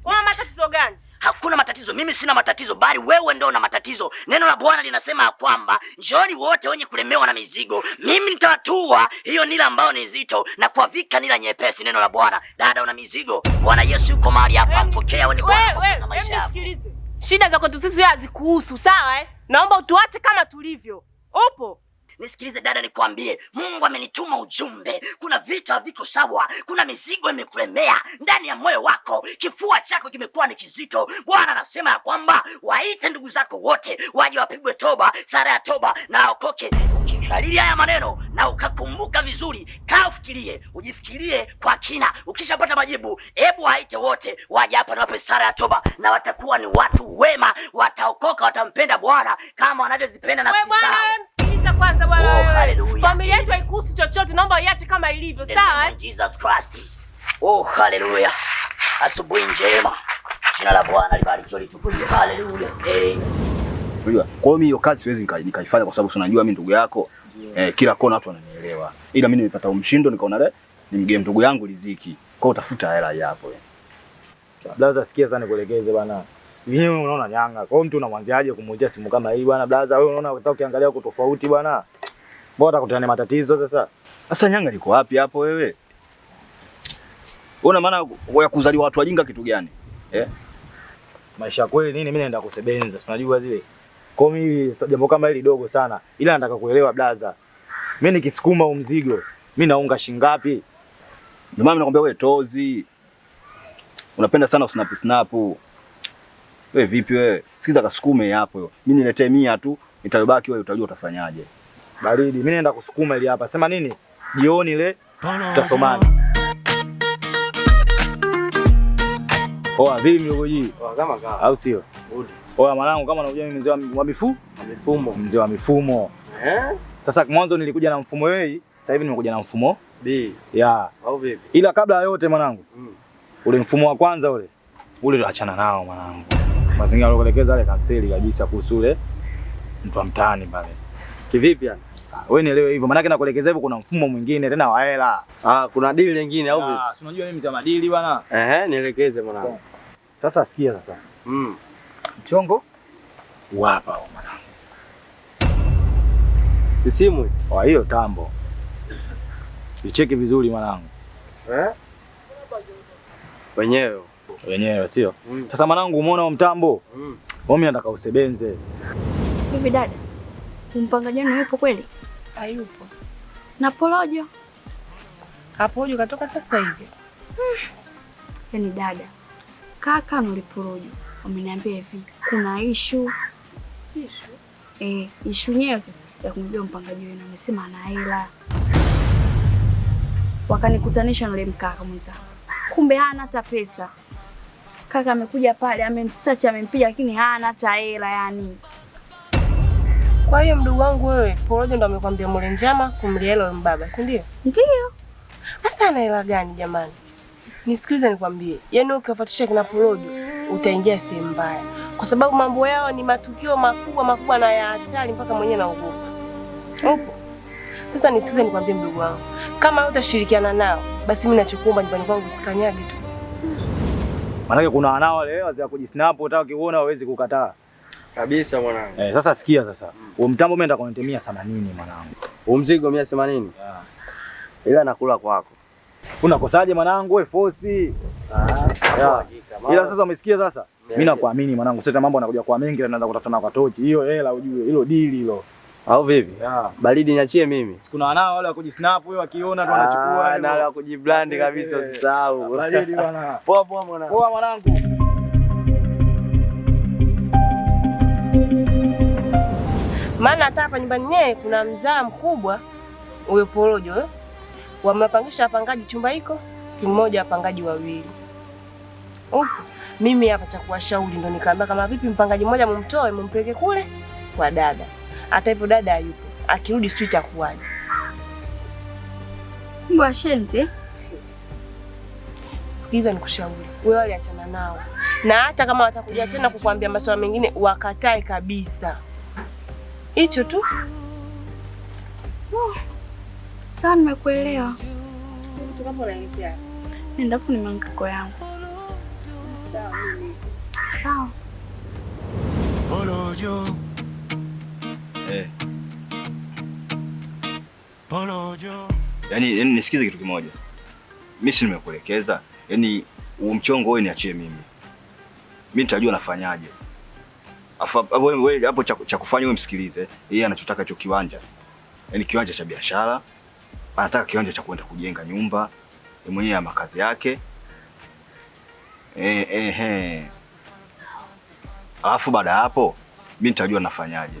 Una matatizo gani? Hakuna matatizo, mimi sina matatizo, bali wewe ndio una matatizo. Neno la Bwana linasema kwamba njooni wote wenye kulemewa na mizigo, mimi nitawatua hiyo nila ambayo ni nzito na kuwavika nila nyepesi. Neno la Bwana. Dada una mizigo, Bwana Yesu yuko mahali hapa, mpokea wewe Bwana maisha yako. Nisikilize. Shida za kwetu sisi hazikuhusu, sawa eh? Naomba utuache kama tulivyo. Upo? Nisikilize dada, nikwambie, Mungu amenituma ujumbe. Kuna vitu haviko sawa, kuna mizigo imekulemea ndani ya moyo wako, kifua chako kimekuwa ni kizito. Bwana anasema ya kwamba waite ndugu zako wote waje wapigwe toba, sara ya toba na waokoke. Ukikariri haya maneno na ukakumbuka vizuri, kaa ujifikirie kwa kina. Ukishapata majibu, hebu waite wote waje hapa na wape sara ya toba, na watakuwa ni watu wema, wataokoka, watampenda Bwana kama wanavyozipenda nafsi zao. Kwanza bwana wewe. Familia yetu haikuhusu chochote, naomba iache kama ilivyo, sawa eh? Jesus Christ. Oh haleluya. Asubuhi njema. Jina la Bwana libarikiwe litukuzwe. Haleluya. Unajua, kwa hiyo hiyo kazi siwezi nikaifanya kwa sababu unajua mimi ndugu yako. Kila kona watu wananielewa. Ila mimi nimepata umshindo nikaona nimgee ndugu yangu riziki. Kwa hiyo utafuta hela hapo. Blaza sikia sana nikuelekeze bwana. Wewe unaona nyanga. Kwa hiyo mtu unamwanziaje kumuuzia simu kama hii bwana blaza? Wewe unaona unataka ukiangalia huko tofauti bwana. Mbona utakutana matatizo sasa? Sasa nyanga liko wapi hapo wewe? Una maana ya kuzaliwa watu wajinga kitu gani? Maisha kweli nini, mimi naenda kusebenza. Unajua zile. Kwa mimi jambo kama hili dogo sana. Ila nataka kuelewa blaza. Mimi nikisukuma mzigo, mimi naunga shingapi? Ndio maana nakwambia wewe tozi. Unapenda sana snap. Wewe vipi wewe? Sikiza kasukume hapo hiyo. Mimi niletee 100 tu, itayobaki wewe utajua utafanyaje. Baridi, mimi naenda kusukuma ile hapa. Sema nini? Jioni ile tutasomana. Poa, vipi mlogoji? Poa kama kawa. Au sio? Poa mwanangu, kama unajua mimi mzee wa mifumo. Mzee wa mifumo. Sasa mwanzo nilikuja na mfumo A, sasa hivi nimekuja na mfumo B. Ya. Au vipi? Ila kabla ya yote mwanangu. Ule mfumo wa kwanza ule tuachana nao mwanangu. Mazingira alokuelekeza yale kanseli kabisa kuhusu ule mtu wa mtaani pale. Kivipi yani? Wewe nielewe hivyo. Maana yake nakuelekeza hivyo kuna mfumo mwingine tena wa hela. Kuna deal nyingine au vipi? Si unajua mimi mzee wa madili bwana. Nielekeze mwanangu. Sasa sikia sasa. Mchongo hapa mwanangu. Si simu. Kwa hiyo tambo. Icheki vizuri mwanangu. Wenyewe sio? Sasa mwanangu umeona mtambo? Mimi nataka usebenze. Hivi dada, mpanga jana yupo kweli? Hayupo. Na porojo? Kaporojo katoka sasa hivi. Yaani dada, kaka nuliporojo. Wameniambia hivi, kuna issue. Ishu nyewe sasa ya kumjua mpangaji wenu, amesema ana hela. Wakanikutanisha na yule mkaka mwenzangu. Kumbe hana hata pesa. Kaka amekuja pale, amemsearch, amempiga lakini hana hata hela yani. Kwa hiyo mdogo wangu wewe, Porojo ndo amekwambia mule njama kumlia hela yule mbaba, si ndio? Ndio. Sasa ana hela gani jamani? Nisikilize nikwambie. Yaani ukiwafuatisha kina Porojo utaingia sehemu mbaya. Kwa sababu mambo yao ni matukio makubwa na ya hatari mpaka mwenyewe naogopa. Upo? Sasa nisikize nikwambie mdogo wangu. Kama utashirikiana nao, basi mimi nachokuomba nyumbani kwangu usikanyage tu. Maana kuna wanao wale wazee wa kujisnap, utaka kiona hawezi kukataa. Kabisa mwanangu. Sasa sikia sasa. Huo mtambo mimi nataka kunitemia 80 mwanangu. Huo mzigo 180. Ila nakula kwako. Unakosaje mwanangu wewe force? Ila sasa umesikia sasa? Mimi nakuamini mwanangu. Sasa mambo yanakuja kwa mengi na naanza kutafutana kwa tochi. Hiyo hela ujue, hilo dili hilo. Au vipi? Baridi niachie mimi. Sikuna wanao wale wa kujisnap wewe wakiona tu wanachukua. Na wale wa kujibrand kabisa usisahau. Baridi bwana. Poa mwanangu. Poa mwanangu. Maana hata hapa nyumbani nyewe kuna mzaa mkubwa huyo Porojo. Wamepangisha wapangaji chumba hiko, kimoja wapangaji wawili. Mimi hapa cha kuwashauri ndo nikaambia kama vipi mpangaji mmoja mumtoe mumpeleke kule kwa dada. Hata hivyo dada hayupo. Akirudi sio itakuwaje. Mbwa shenzi. Sikiza nikushauri. Wewe wale achana nao. Na hata kama watakuja tena kukuambia masuala mengine wakatae kabisa. Hicho tu. Sawa, nimekuelewa. Tukapo unaelekea. Nenda hapo, ni mangako yangu. Sawa. Porojo. Porojo. Yaani nisikize kitu kimoja. Mimi si nimekuelekeza. Yaani mchongo wewe niachie mimi. Mimi nitajua nafanyaje. Wewe hapo cha kufanya wewe msikilize. Yeye anachotaka hicho kiwanja. Yaani kiwanja cha biashara. Anataka kiwanja cha kwenda kujenga nyumba. Yeye mwenyewe makazi yake. Alafu baada ya hapo mimi nitajua nafanyaje.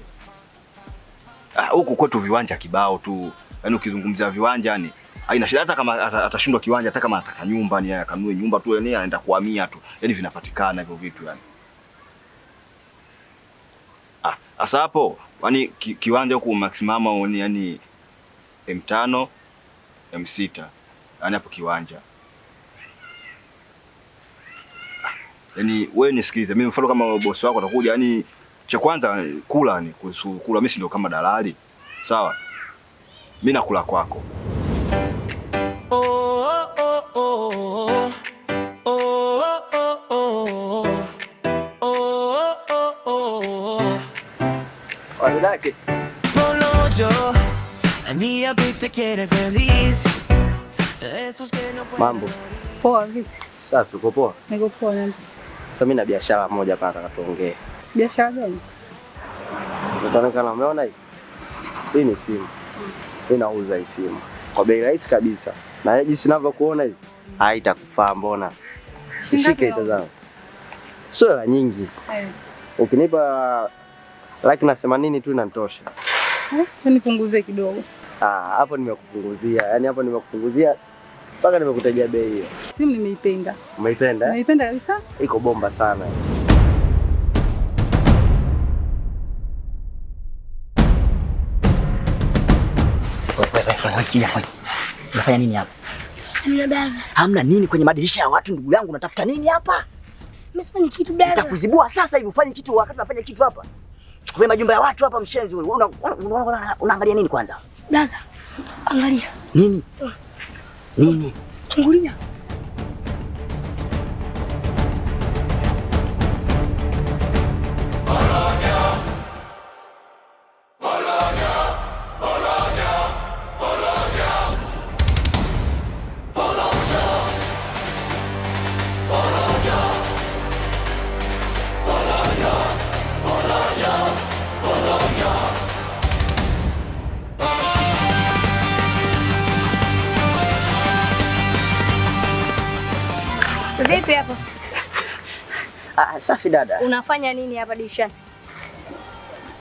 Huku kwetu viwanja kibao tu. Yaani ukizungumzia viwanja yani haina shida, hata kama atashindwa kiwanja, hata kama anataka nyumba ni akanunue nyumba tu, yani anaenda kuhamia tu. Yaani vinapatikana hivyo vitu yani. Sasa hapo yani kiwanja huku maximum yani M5 M6. Yaani hapo kiwanja. Yaani wewe nisikilize, mimi mfano kama bosi wako atakuja, yani cha kwanza kula ni kula, mimi si ndio kama dalali. Sawa? Mimi nakula kwako. Wanadake. Mambo. Poa vipi? Safi, uko poa? Niko poa nani? Sasa mimi na biashara moja hapa nataka tuongee. Biashara gani? Unaonekana umeona hii? Hii ni simu. Mimi nauza hii simu kwa bei rahisi kabisa. Na jinsi ninavyokuona hivi, haitakufaa mbona? Shike itazama. Sio la nyingi. Ukinipa laki na 80 tu inanitosha. Nipunguzie kidogo. Hapo nimekupunguzia. Yaani hapo nimekupunguzia mpaka nimekutajia bei hiyo. Simu nimeipenda. Umeipenda? Nimeipenda kabisa. Iko bomba sana. Unafanya nini hapa? Hamna blaza. Hamna nini kwenye madirisha ya watu ndugu yangu, unatafuta nini hapa? Mimi sifanyi kitu blaza. Nitakuzibua sasa hivi ufanye kitu wakati unafanya kitu hapa. Kwa majumba ya watu hapa mshenzi wewe. Unaangalia nini kwanza? Blaza. Angalia. Nini? Nini? Chungulia. Vipi hapa? Safi dada. Unafanya nini hapa dirishani?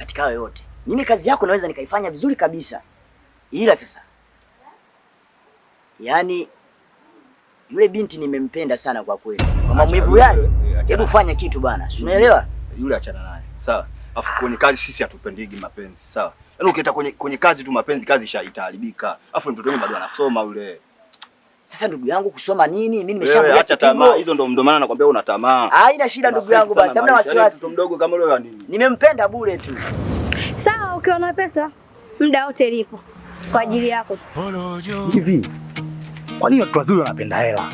katika hayo yote. Mimi kazi yako naweza nikaifanya vizuri kabisa. Ila sasa yaani yule binti nimempenda sana kwa kweli. Kwa maumivu yale, hebu fanya kitu bana. Si unaelewa? Yule achana naye. Sawa? Afu kwenye kazi sisi hatupendigi mapenzi. Sawa? Yaani ukienda kwenye kazi tu mapenzi, kazi itaharibika. Afu mtoto wangu bado anasoma yule. Sasa ndugu yangu kusoma nini? Mimi nimeshaanza acha tamaa. Hizo ndo maana nakwambia una tamaa. Haina shida ndugu yangu basi. Hamna wasiwasi. Mtoto mdogo kama yule wa nini? Nimempenda bure tu. Sawa, ukiwa na pesa muda wote lipo kwa ajili yako. Hivi kwa nini watu wazuri wanapenda hela?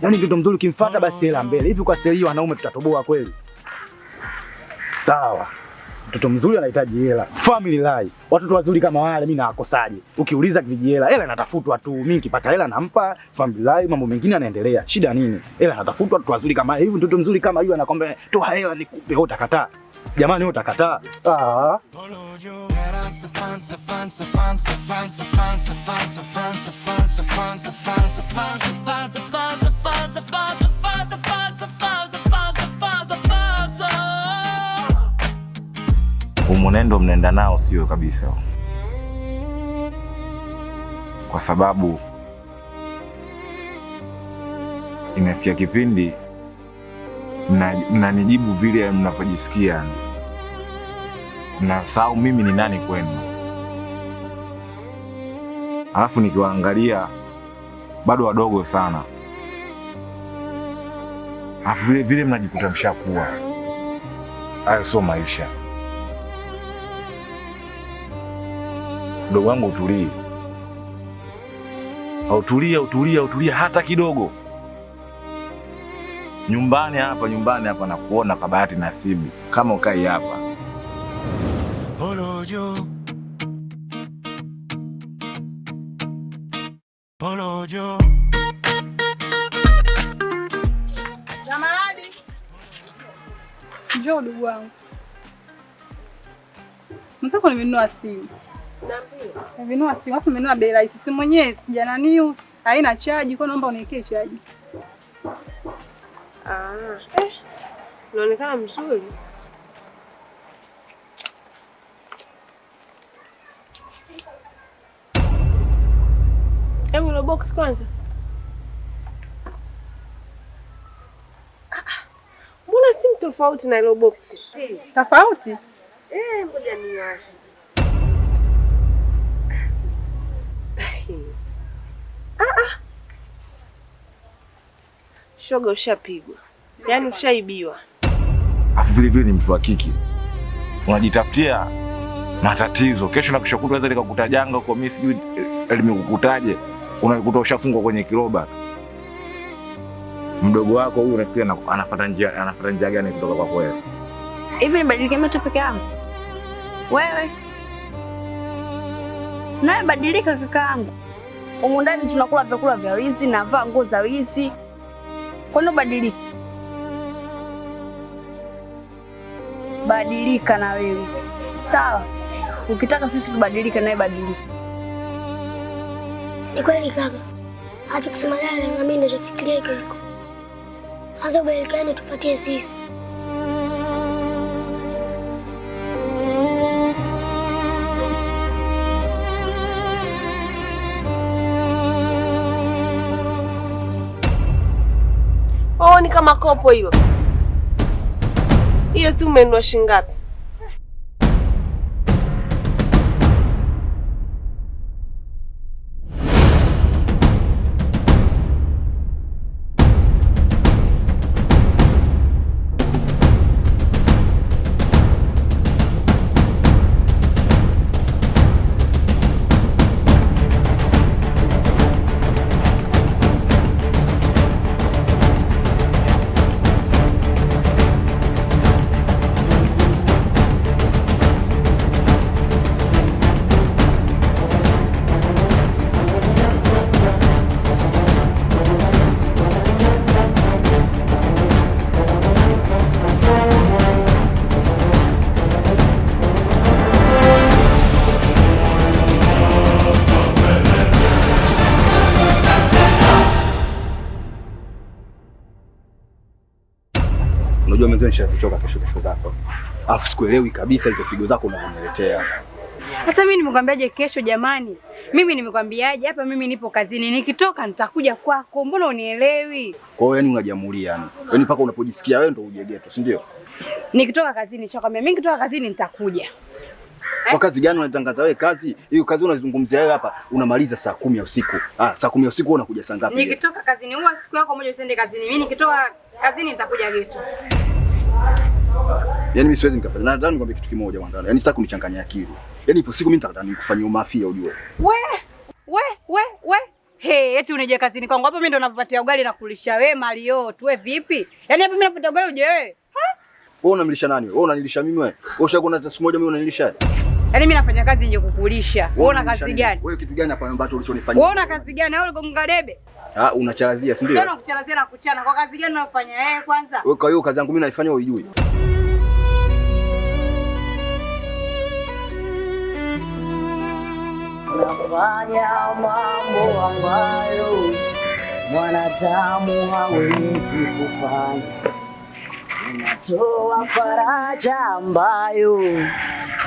Yaani mtoto mzuri ukimfuata basi hela mbele. Hivi kwa staili wanaume tutatoboa kweli? Sawa. Mtoto mzuri anahitaji hela. Family life. Watoto wazuri kama wale mimi nawakosaje? Ukiuliza kijiji hela inatafutwa tu. Mimi nikipata hela nampa, family life, mambo mengine yanaendelea. Shida nini? Hela inatafutwa, watu wazuri kama hivi, mtoto mzuri kama yule anakwambia toa hela nikupe, wewe utakataa. Jamani wewe utakataa. Mwenendo mnaenda nao sio kabisa, kwa sababu imefikia kipindi mnanijibu vile mnavyojisikia, mnasahau mimi ni nani kwenu. Alafu nikiwaangalia bado wadogo sana, alafu vile mnajikuta mshakuwa. Hayo sio maisha. Mdogo wangu utulie. Utulie hata kidogo. Nyumbani hapa na kuona kwa bahati nasibu kama ukai hapa. Porojo. Jamaladi. Njoo ndugu wangu. Mtako nimenunua simu. Nimenunua simu, afu nimenunua bei rahisi. Simu mwenyewe sijananiu, haina chaji, kwa naomba uniwekee chaji. Unaonekana mzuri. Hebu lo box kwanza. Mbona simu tofauti na lo box? Tofauti? Ngoja niwashe. Shoga ushapigwa. Yaani ushaibiwa. Afu vile ni mtu wa kiki. Unajitafutia matatizo. Kesho na kesho kutwa likakuta janga huko, mimi sijui limekukutaje. Unakuta ushafungwa kwenye kiroba. Mdogo wako huyu unafikiri anafuata njia gani kutoka kwa wewe? Hivi nibadilike mimi tu peke yangu? Wewe naye badilika kakaangu. Humu ndani tunakula vyakula vya wizi na vaa nguo za wizi. Kwa nini badilika? Badilika na wewe. Sawa? Ukitaka sisi tubadilike naye badilika. Ni kweli kaka. Hata kusema leo na mimi nafikiria hiko. Hasa badilika tufuatie sisi. Ni kama kopo hilo. Hiyo si umenunua shilingi ngapi? Unajua mzee nishachoka kesho zako. Alafu sikuelewi kabisa hizo pigo zako unazoniletea. Sasa mimi nimekwambiaje kesho jamani? Mimi nimekwambiaje hapa mimi nipo kazini. Nikitoka nitakuja kwako. Mbona unielewi? Kwa hiyo yani unajamulia yani. Yaani mpaka unapojisikia wewe ndio uje geto, si ndio? Nikitoka kazini nishakwambia mimi nikitoka kazini nitakuja. Kwa kazi gani unatangaza wewe kazi? Hiyo kazi unazungumzia wewe hapa unamaliza saa 10 ya usiku. Saa 10 ya usiku wewe unakuja saa ngapi? Nikitoka kazini huwa siku yako moja usiende kazini. Mimi nikitoka kazini nitakuja geto. Yaani mimi siwezi nikafanya. Nadhani nikwambie kitu kimoja bwana. Yaani sitaki kunichanganya akili. Yaani ipo siku mimi nitakata nikufanyia umafia ujue. We. Hey, eti unije kazini kwangu hapa mimi ndo nakupatia ugali na kulisha wewe Mario. Tuwe vipi? Yaani hapa mimi nakupatia ugali uje wewe. Wewe unamlisha nani? Wewe unanilisha mimi wewe? Wewe ushakuona hata siku moja mimi unanilisha? Yaani mimi nafanya kazi nje kukulisha. Wewe una kazi gani? Wewe kitu gani hapa ambacho ulichonifanyia? Wewe una kazi gani? Wewe uligonga debe? Unacharazia, si ndio? Tena kucharazia na kuchana. Kwa kazi gani unafanya wewe kwanza? Wewe kwa hiyo kazi yangu mimi naifanya wewe ujui. Unafanya mambo ambayo mwanadamu hawezi kufanya. Unatoa faraja ambayo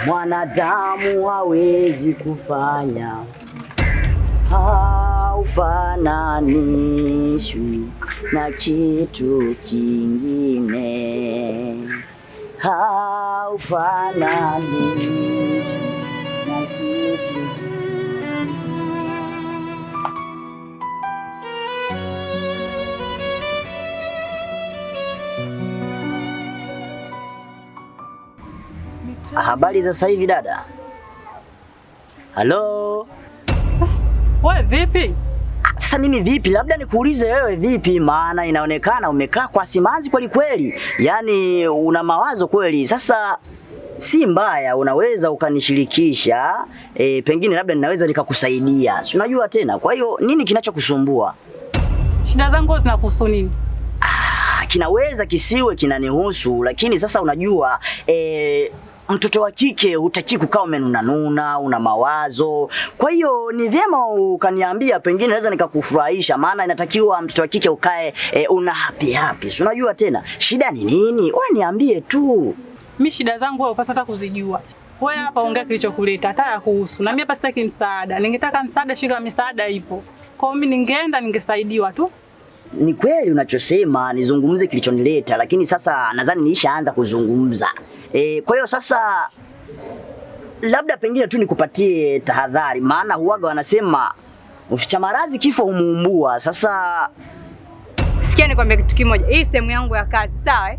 mwanadamu hawezi kufanya. Haufananishwi na kitu kingine. Haufananishwi na kitu. Habari za sasa hivi dada? Halo? Wewe vipi? Sasa mimi vipi? Labda nikuulize wewe vipi, maana inaonekana umekaa kwa simanzi kweli kweli. Yaani una mawazo kweli. Sasa si mbaya, unaweza ukanishirikisha, pengine labda ninaweza nikakusaidia. Si unajua tena. Kwa hiyo nini kinachokusumbua? Shida zangu zinakuhusu nini? Kinaweza kisiwe kinanihusu, lakini sasa unajua mtoto wa kike hutaki kukaa umenunanuna, una mawazo. Kwa hiyo ni vyema ukaniambia, pengine naweza nikakufurahisha, maana inatakiwa mtoto wa kike ukae una happy. Si unajua tena. Shida ni nini? Wewe niambie tu. Mimi shida zangu wewe upaswa hata kuzijua. Wewe hapa ongea kilichokuleta, hata ya kuhusu. Na mimi hapa sitaki msaada. Ningetaka msaada, shika misaada ipo. Kwa hiyo mimi ningeenda ningesaidiwa tu. Ni kweli unachosema, nizungumze kilichonileta, lakini sasa nadhani nilishaanza kuzungumza. Kwa hiyo sasa labda pengine tu nikupatie tahadhari, maana huaga wanasema uficha maradhi kifo humuumbua. Sasa sikia nikwambia kitu kimoja. Hii sehemu yangu ya kazi, sawa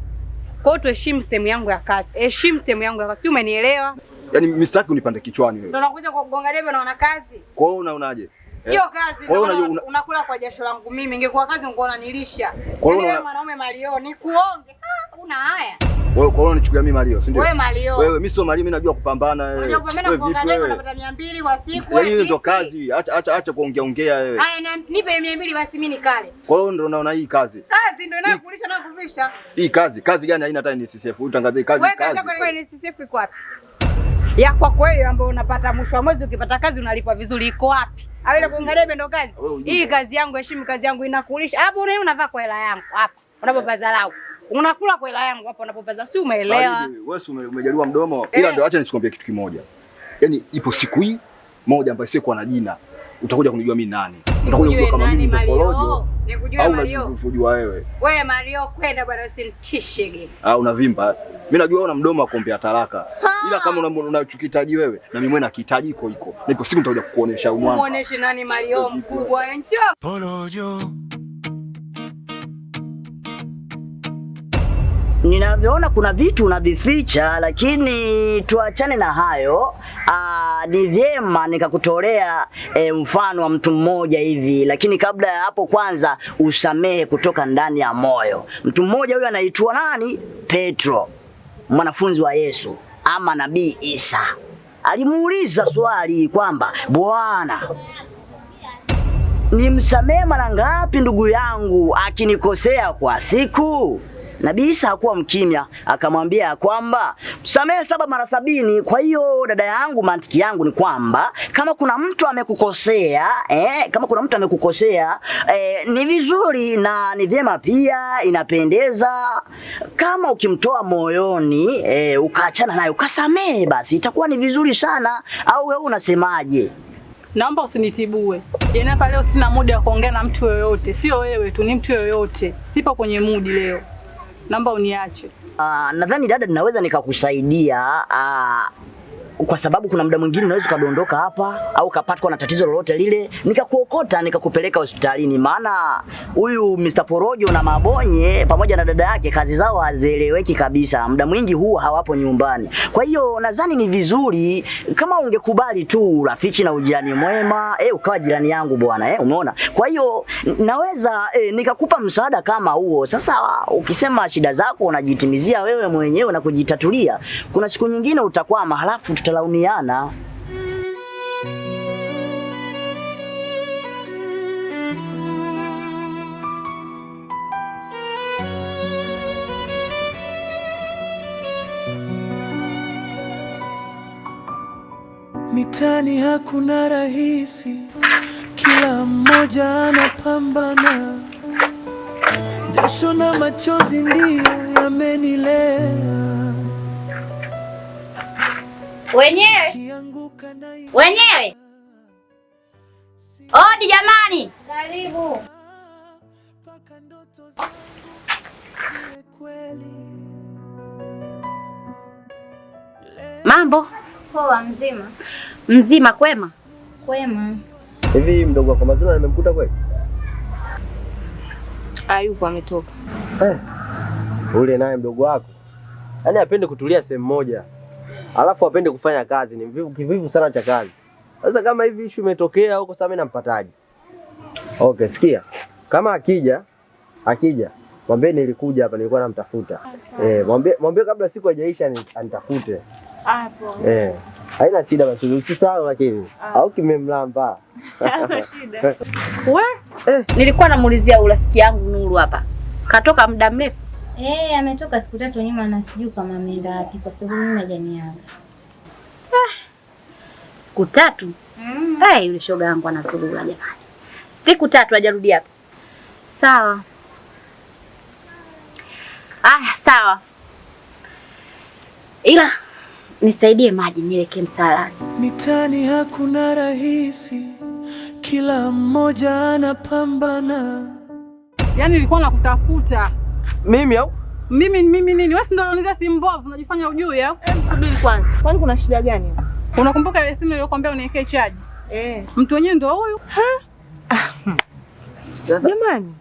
Kwa hiyo tuheshimu sehemu yangu ya kazi. Heshimu sehemu yangu ya kazi. Tu umenielewa? Yaani mistaki unipande kichwani wewe. Ndio unakuja kwa kugonga debe unaona kazi. Kwa hiyo unaonaje? Sio kazi, unakula kwa jasho langu mimi. Ingekuwa kazi ungeona nilisha. Wewe mwanaume Mario, nikuonge. Una haya. Wewe kwa nini unichukulia mimi Mario, si ndio? Wewe Mario. Wewe mimi sio Mario, mimi najua kupambana wewe. Unajua kupambana kugonga debe unapata 200 kwa siku. Yaani hiyo ndio kazi. Acha kuongea wewe. Haya nipe 200 basi mimi nikale. Kwa hiyo ndio unaona hii kazi. Kazi ndio inayokulisha na kuvisha. Hii kazi gani haina hata NSSF. Utangazie kazi. Wewe kazi yako ni NSSF iko wapi? Ya kwako wewe ambayo unapata mwisho wa mwezi ukipata kazi unalipwa vizuri iko wapi? Au ile kugonga debe ndo kazi? Hii kazi yangu, heshimu kazi yangu inakulisha. Hapo wewe unavaa kwa hela yangu hapa. Unapopazarau. Unakula kwa hela yangu hapa unapopaza. Si umeelewa? Wewe umejaliwa mdomo. Ila ndio acha nisikwambie kitu kimoja. Yaani ipo siku hii moja ambayo sio kwa na jina. Utakuja kunijua mimi nani. Utakuja kujua kama mimi ni porojo. Nikujua Mario. Au unajua wewe. Wewe Mario kwenda bwana usinitishe. Unavimba. Mimi najua una mdomo wa kuombea talaka. Ila kama unachokitaji wewe na mimi mwenyewe nakihitaji iko. Na ipo siku nitakuja kukuonesha umwana. Muoneshe nani Mario mkubwa encho. Porojo. Ninavyoona kuna vitu unavificha, lakini tuachane na hayo. Ni vyema nikakutolea mfano wa mtu mmoja hivi, lakini kabla ya hapo kwanza usamehe kutoka ndani ya moyo. Mtu mmoja huyu anaitwa nani? Petro, mwanafunzi wa Yesu ama Nabii Isa. Alimuuliza swali kwamba, Bwana, nimsamehe mara ngapi ndugu yangu akinikosea kwa siku? Nabii Isa hakuwa mkimya, akamwambia kwamba samehe 7 mara 70. Kwa hiyo dada yangu, mantiki yangu ni kwamba kama kuna mtu amekukosea, ni vizuri na ni vyema pia, inapendeza kama ukimtoa moyoni, ukaachana naye, ukasamehe, basi itakuwa ni vizuri sana. Au wewe unasemaje? Naomba usinitibue. Yaani hapa leo sina muda wa kuongea na mtu yoyote. Sio wewe tu, ni mtu yoyote. Sipo kwenye mudi leo. Naomba uniache. Nadhani dada, ninaweza nikakusaidia kwa sababu kuna muda mwingine unaweza kadondoka hapa au kapatwa na tatizo lolote lile, nikakuokota nikakupeleka hospitalini. Maana huyu Mr. Porojo na Mabonye pamoja na dada yake kazi zao hazieleweki kabisa. Muda mwingi huwa hawapo nyumbani. Kwa hiyo nadhani ni vizuri kama ungekubali tu rafiki na ujirani mwema, ukawa jirani yangu bwana, umeona? Kwa hiyo naweza nikakupa msaada kama huo. Sasa ukisema shida zako unajitimizia wewe mwenyewe na kujitatulia, kuna siku nyingine utakwama, halafu tutalaumiana. Mitani hakuna rahisi, kila mmoja anapambana. Jasho na machozi ndiyo yamenilea. Wenyewe. Odi jamani. Karibu. Mambo? Poa, mzima. Mzima kwema? Kwema. Hivi mdogo wako Mazuna nimemkuta kweli? Hayupo, ametoka. Ule naye mdogo wako. Yaani apende kutulia sehemu moja. Alafu apende kufanya kazi, ni kivivu sana cha kazi. Sasa kama hivi issue imetokea huko, sasa mimi nampataje? Okay, sikia. Kama akija, mwambie nilikuja hapa, nilikuwa namtafuta. Mwambie kabla siku haijaisha anitafute. Hapo. Haina shida basi, usisahau lakini. Au kimemlamba. Shida. Nilikuwa namuulizia rafiki yangu Nuru hapa. Katoka muda mrefu? Ametoka siku 3 nyuma na sijui kama ameenda wapi kwa sababu mimi hajaniaga. Siku 3? Yule shoga yangu anazurura jamani. Siku 3 hajarudi hapa. Sawa. Sawa. Ila nisaidie maji nielekee msalani. Mitani hakuna rahisi, kila mmoja anapambana. Yaani nilikuwa nakutafuta. Mimi au? Mimi nini? Wewe ndio unaniza simu mbovu, unajifanya ujui au? Subiri kwanza. Kwani kuna shida gani? Unakumbuka ile simu niliyokuambia uniwekee chaji? Mtu wenyewe ndio huyu? Jamani.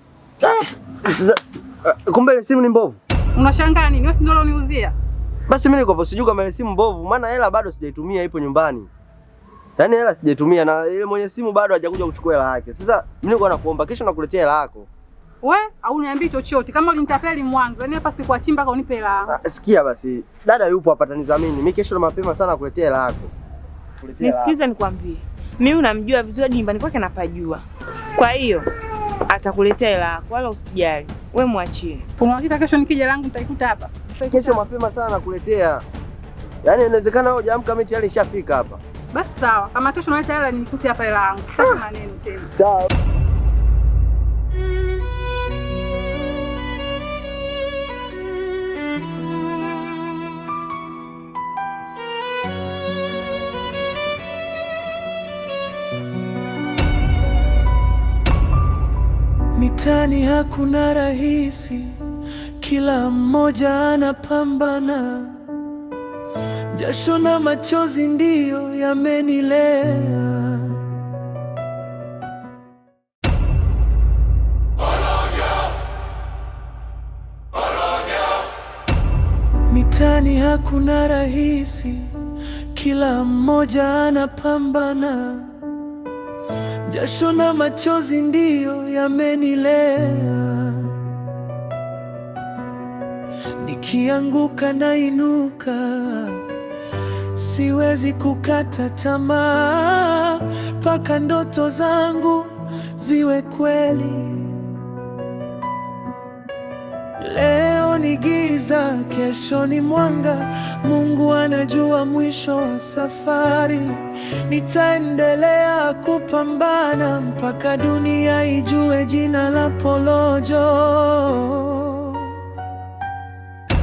Kumbe ile simu ni mbovu. Unashangaa nini? Wewe ndio uniuzia. Basi mimi niko sijui kama ile simu mbovu, maana hela bado sijaitumia, ipo nyumbani. Yaani hela sijaitumia na ile mwenye simu bado hajakuja kuchukua hela yake. Sasa mimi niko nakuomba kesho nakuletea hela yako. Au niambii chochote kama ulinitapeli mwanzo. Yaani hapa sikuachimba kwa unipe hela. Sikia basi. Dada yupo hapa atanidhamini. Mimi kesho mapema sana nakuletea hela yako. Nisikize nikwambie. Mimi unamjua vizuri, nyumbani kwake napajua. Kwa hiyo atakuletea hela yako, wala usijali. Wewe mwachie. Unahakika kesho nikija langu nitaikuta hapa? Kesho mapema sana nakuletea. Yaani inawezekana wewe hujaamka, mimi tayari nishafika hapa. Basi sawa. Kama kesho unaleta hela nikute hapa hela yangu. Sasa maneno tena. Sawa. Mitani hakuna rahisi, kila mmoja anapambana. Jasho na machozi ndiyo yamenilea. Mitani hakuna rahisi, kila mmoja anapambana. Jasho na machozi ndiyo yamenilea. Nikianguka nainuka, siwezi kukata tamaa mpaka ndoto zangu ziwe kweli. Leo Leo ni giza, kesho ni mwanga. Mungu anajua mwisho wa safari. Nitaendelea kupambana mpaka dunia ijue jina la Porojo.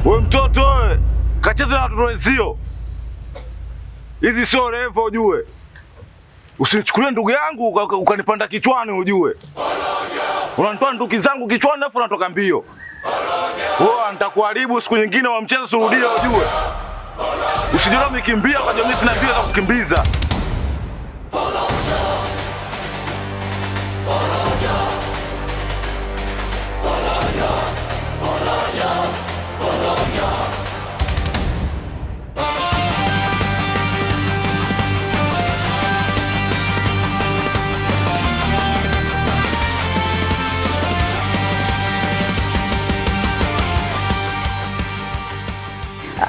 Wewe mtoto wewe, kacheza na watoto wenzio. Hizi sio refu ujue. Usinichukulie ndugu yangu ukanipanda kichwani ujue. Unanitoa nduki zangu kichwani afu unatoka mbio. Wewe nitakuharibu siku nyingine wa mchezo surudie ujue. Usijiona umekimbia kwa jamii sina mbio za kukimbiza.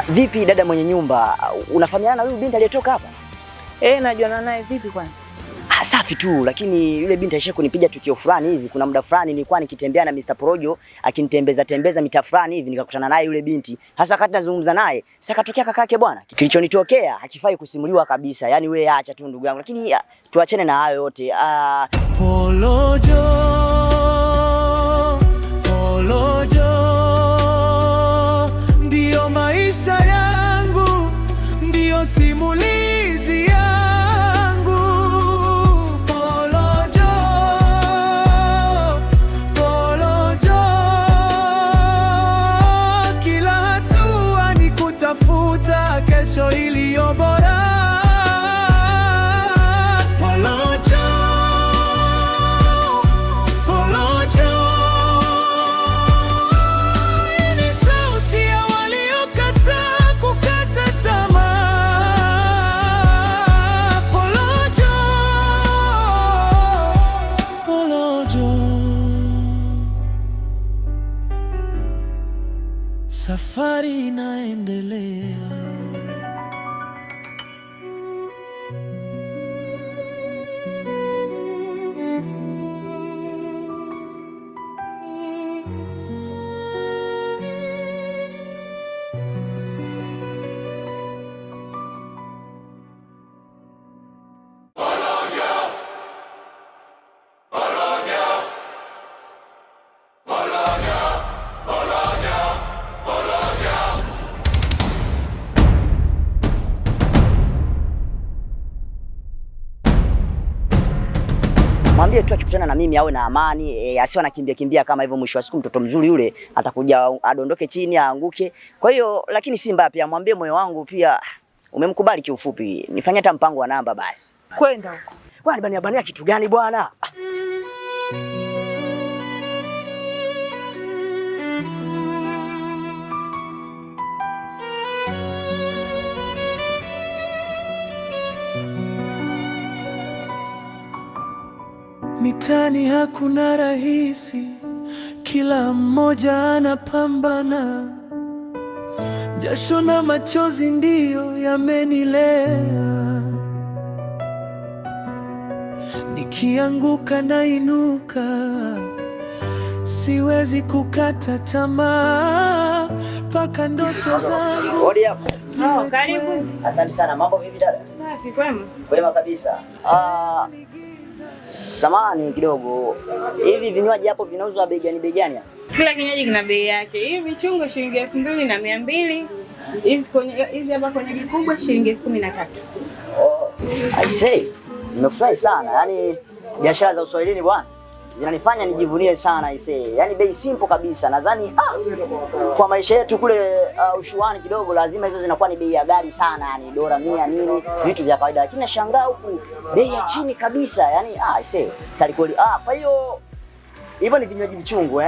Vipi dada mwenye nyumba, unafahamiana na huyu binti aliyetoka hapa? Najuana naye. Vipi kwani? Safi tu, lakini yule binti alisha kunipiga tukio fulani hivi. Kuna muda fulani nilikuwa nikitembea na Mr. Porojo akinitembeza mita fulani hivi, nikakutana naye yule binti. Hasa wakati nazungumza naye, sasa katokea kakake bwana. Kilichonitokea hakifai kusimuliwa kabisa. Yaani wewe acha tu ndugu yangu. Lakini tuachane na hayo yote. Porojo, Porojo, ndio maisha yangu, ndio simulizi yangu. Porojo, Porojo, kila hatua ni kutafuta kesho iliyo bora. Porojo, Porojo, ni sauti ya waliokataa kukata tamaa. Porojo, Porojo, safari inaendelea. Mwambie tu akikutana na mimi awe na amani, asiwe anakimbia kama hivyo. Mwisho wa siku mtoto mzuri yule atakuja adondoke chini aanguke. Kwa hiyo lakini si mbaya pia, mwambie moyo wangu pia umemkubali kiufupi. Nifanye hata mpango wa namba basi. Kwenda huko. Bwana bania kitu gani bwana? Mitani hakuna rahisi, kila mmoja anapambana. Jasho na machozi ndiyo yamenilea. Nikianguka nainuka, siwezi kukata tamaa mpaka ndoto zangu. Hodi hapo. Sawa, karibu. Asante sana. Mambo vipi dada? Safi, kwema? Kwema kabisa. Samahani kidogo. Hivi vinywaji hapo vinauzwa bei gani hapa? Kila kinywaji kina bei yake. Hivi chungu shilingi 2200. Hizi hapa kwenye kikubwa shilingi 13000. Oh, I say, nimefurahi sana. Yaani biashara za Uswahilini bwana zinanifanya nijivunie sana I say. Yaani bei simple kabisa. Nadhani kwa maisha yetu kule ushuani kidogo lazima hizo zinakuwa ni bei ya ghali sana, yani dola 100 nini, vitu vya kawaida. Lakini nashangaa huku bei ya chini kabisa. Yaani I say, talikoli. Kwa hiyo hivyo ni vinywaji vichungu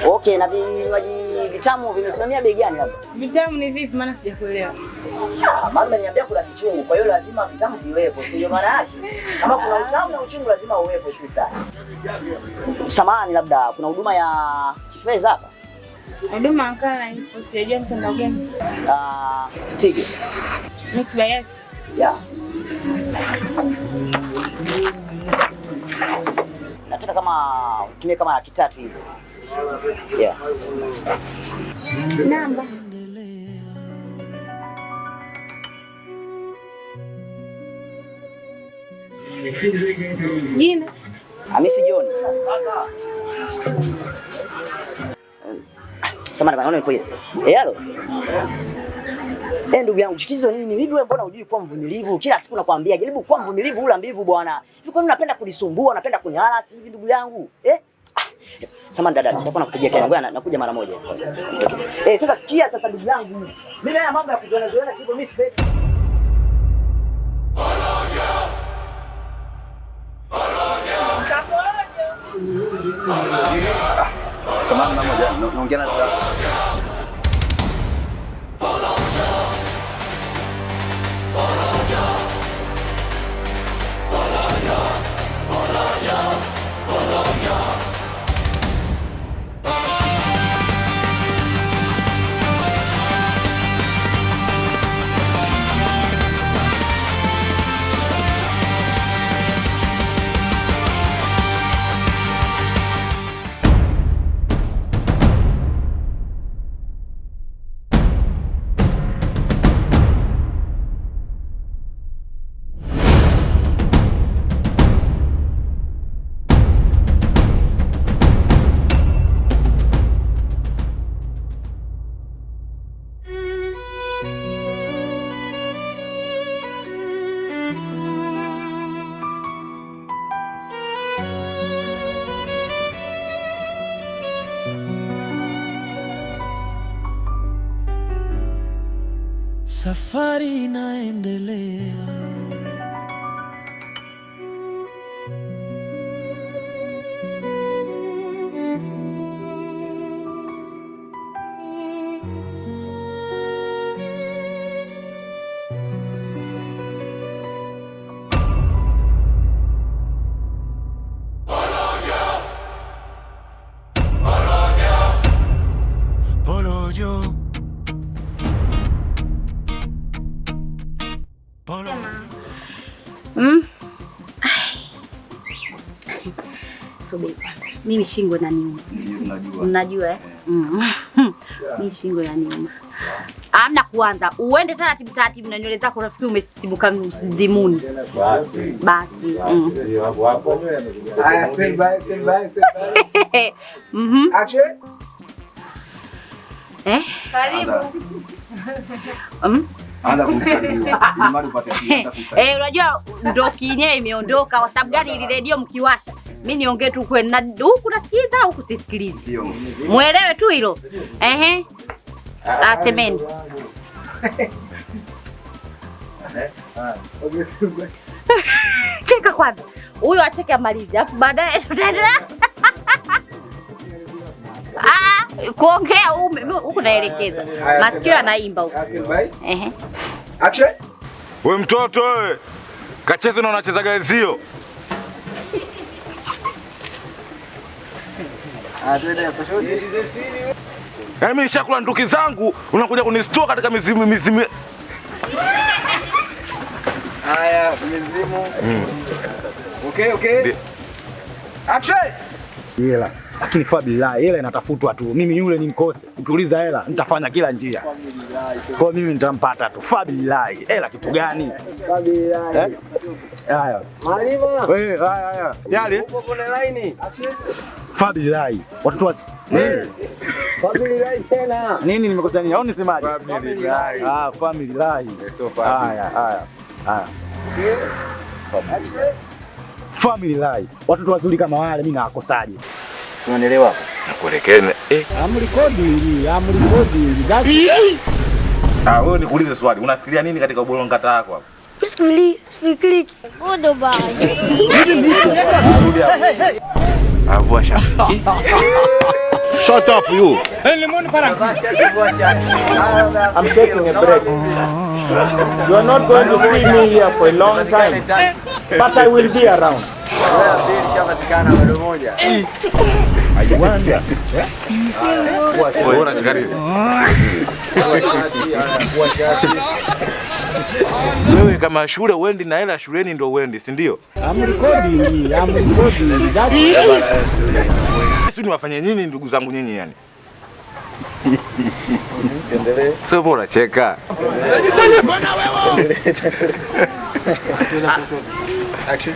Okay, na vinywaji vitamu vimesimamia bei gani hapa? Vitamu ni vipi maana sijakuelewa? Mama niambia kuna kichungu, kwa hiyo lazima vitamu viwepo, sio maana yake. Kama kuna utamu na uchungu lazima uwepo sister. Samahani, labda kuna huduma ya kifedha hapa? Huduma ankara ipo, sijajua mtandao gani. Tigi. Next by yes. Yeah. Nataka kama utumie kama 300 hivi. Yeah. Namba. Jina. Hamisi John. Samahani naona nipo. Halo. Ndugu yangu, tatizo nini? Hivi wewe mbona hujui kuwa mvumilivu? Kila siku nakwambia jaribu kuwa mvumilivu, ula mbivu bwana. Hivi kwa nini unapenda kunisumbua, unapenda kunihala hivi ndugu yangu? Samahani dada, nitakuwa nakupigia kelele. Ngoja nakuja mara moja. Sasa sikia sasa ndugu yangu. Mimi haya mambo ya kuzoea kidogo mimi sipendi. Samahani mara moja, naongea na dada. Safari inaendelea. Mimi shingo inaniuma. Unajua mimi shingo inaniuma. Amna kuanza. Uende taratibu na nywele zako rafiki umesibuka mzimuni. Basi. Hapo hapo. Haya, stand by. Action. Karibu. Anza kumsalimia. Mali upate kitu. Unajua ndo kinyewe imeondoka kwa sababu gani ile redio mkiwasha. Mimi niongee tu kweli na huku nasikiza huku sisikilizi. Muelewe tu hilo. Asemeni. Cheka kwanza. Huyo acheke amalize. Alafu baadaye tutaendelea. Kuongea huku naelekeza. Masikio anaimba huku. Action. Wewe mtoto wewe. Kacheze na unacheza gazio. Yaani mimi nishakula nduki zangu, unakuja kunistua katika mizimu. Haya, mizimu. Okay. Action. Hela. Lakini Fabila, hela inatafutwa tu. Mimi yule ni mkose. Ukiuliza hela, nitafanya kila njia. Kwa mimi nitampata tu. Fabila, hela kitu gani? Fabila. Haya. Mwalimu. Wewe, haya. Yale. Uko kwenye line. Fabila. Watoto wa Fabila tena. Nini nimekosa nini? Au nisemaje? Fabila. Fabila. Haya. Family. Watoto wazuri kama wale mimi nawakosaje? Unaelewa hapo? Nakuelekeza. Amrekodi. Wewe nikuulize swali. Unafikiria nini katika ubolongata yako hapo? Fikiri kidogo bana. Avua Shut up you. I'm taking a break. You are not going to see me here for a long time, but I will be around. Wewe kama shule uendi na hela shuleni ndio uendi, si ndio? I'm recording. That's Sisi niwafanye nini ndugu zangu nyinyi yani? Endelee. Sio mbona unacheka? Action.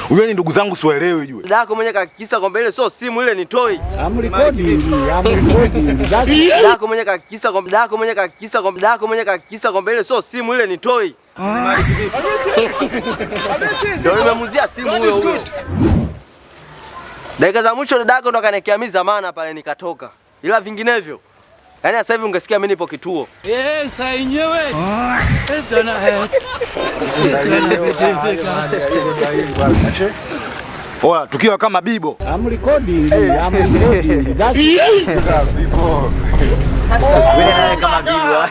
Huyo ni ndugu zangu siwaelewi ujue. Dada yako mwenyewe kahakikisha kwamba ile sio simu, ile ni toy. Amrekodi. Dada yako mwenyewe kahakikisha kwamba ile sio simu, ile ni toy. Ndio nimemuzia simu huyo. Dakika za mwisho dada yako ndo akaniekea mimi zamana pale nikatoka. Ila vinginevyo yaani sasa hivi ungesikia mimi nipo kituo. Sasa yenyewe. It's gonna hurt. Oya, tukiwa kama Bibo. Amrekodi. Wewe kama Bibo.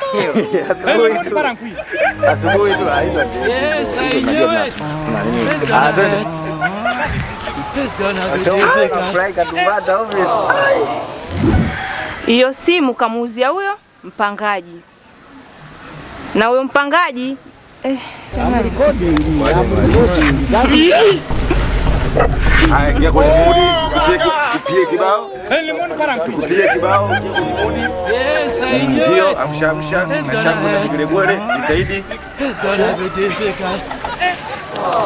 Asubuhi tu haina. Sasa yenyewe. Hiyo simu kamuuzia huyo mpangaji. Na huyo mpangaji Haya, ingia kwenye mudi, kupie kibao. Kupie kibao, mudi. Ndio, amsha, vile bwele, jitahidi.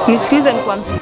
Nisikilize nikwambie.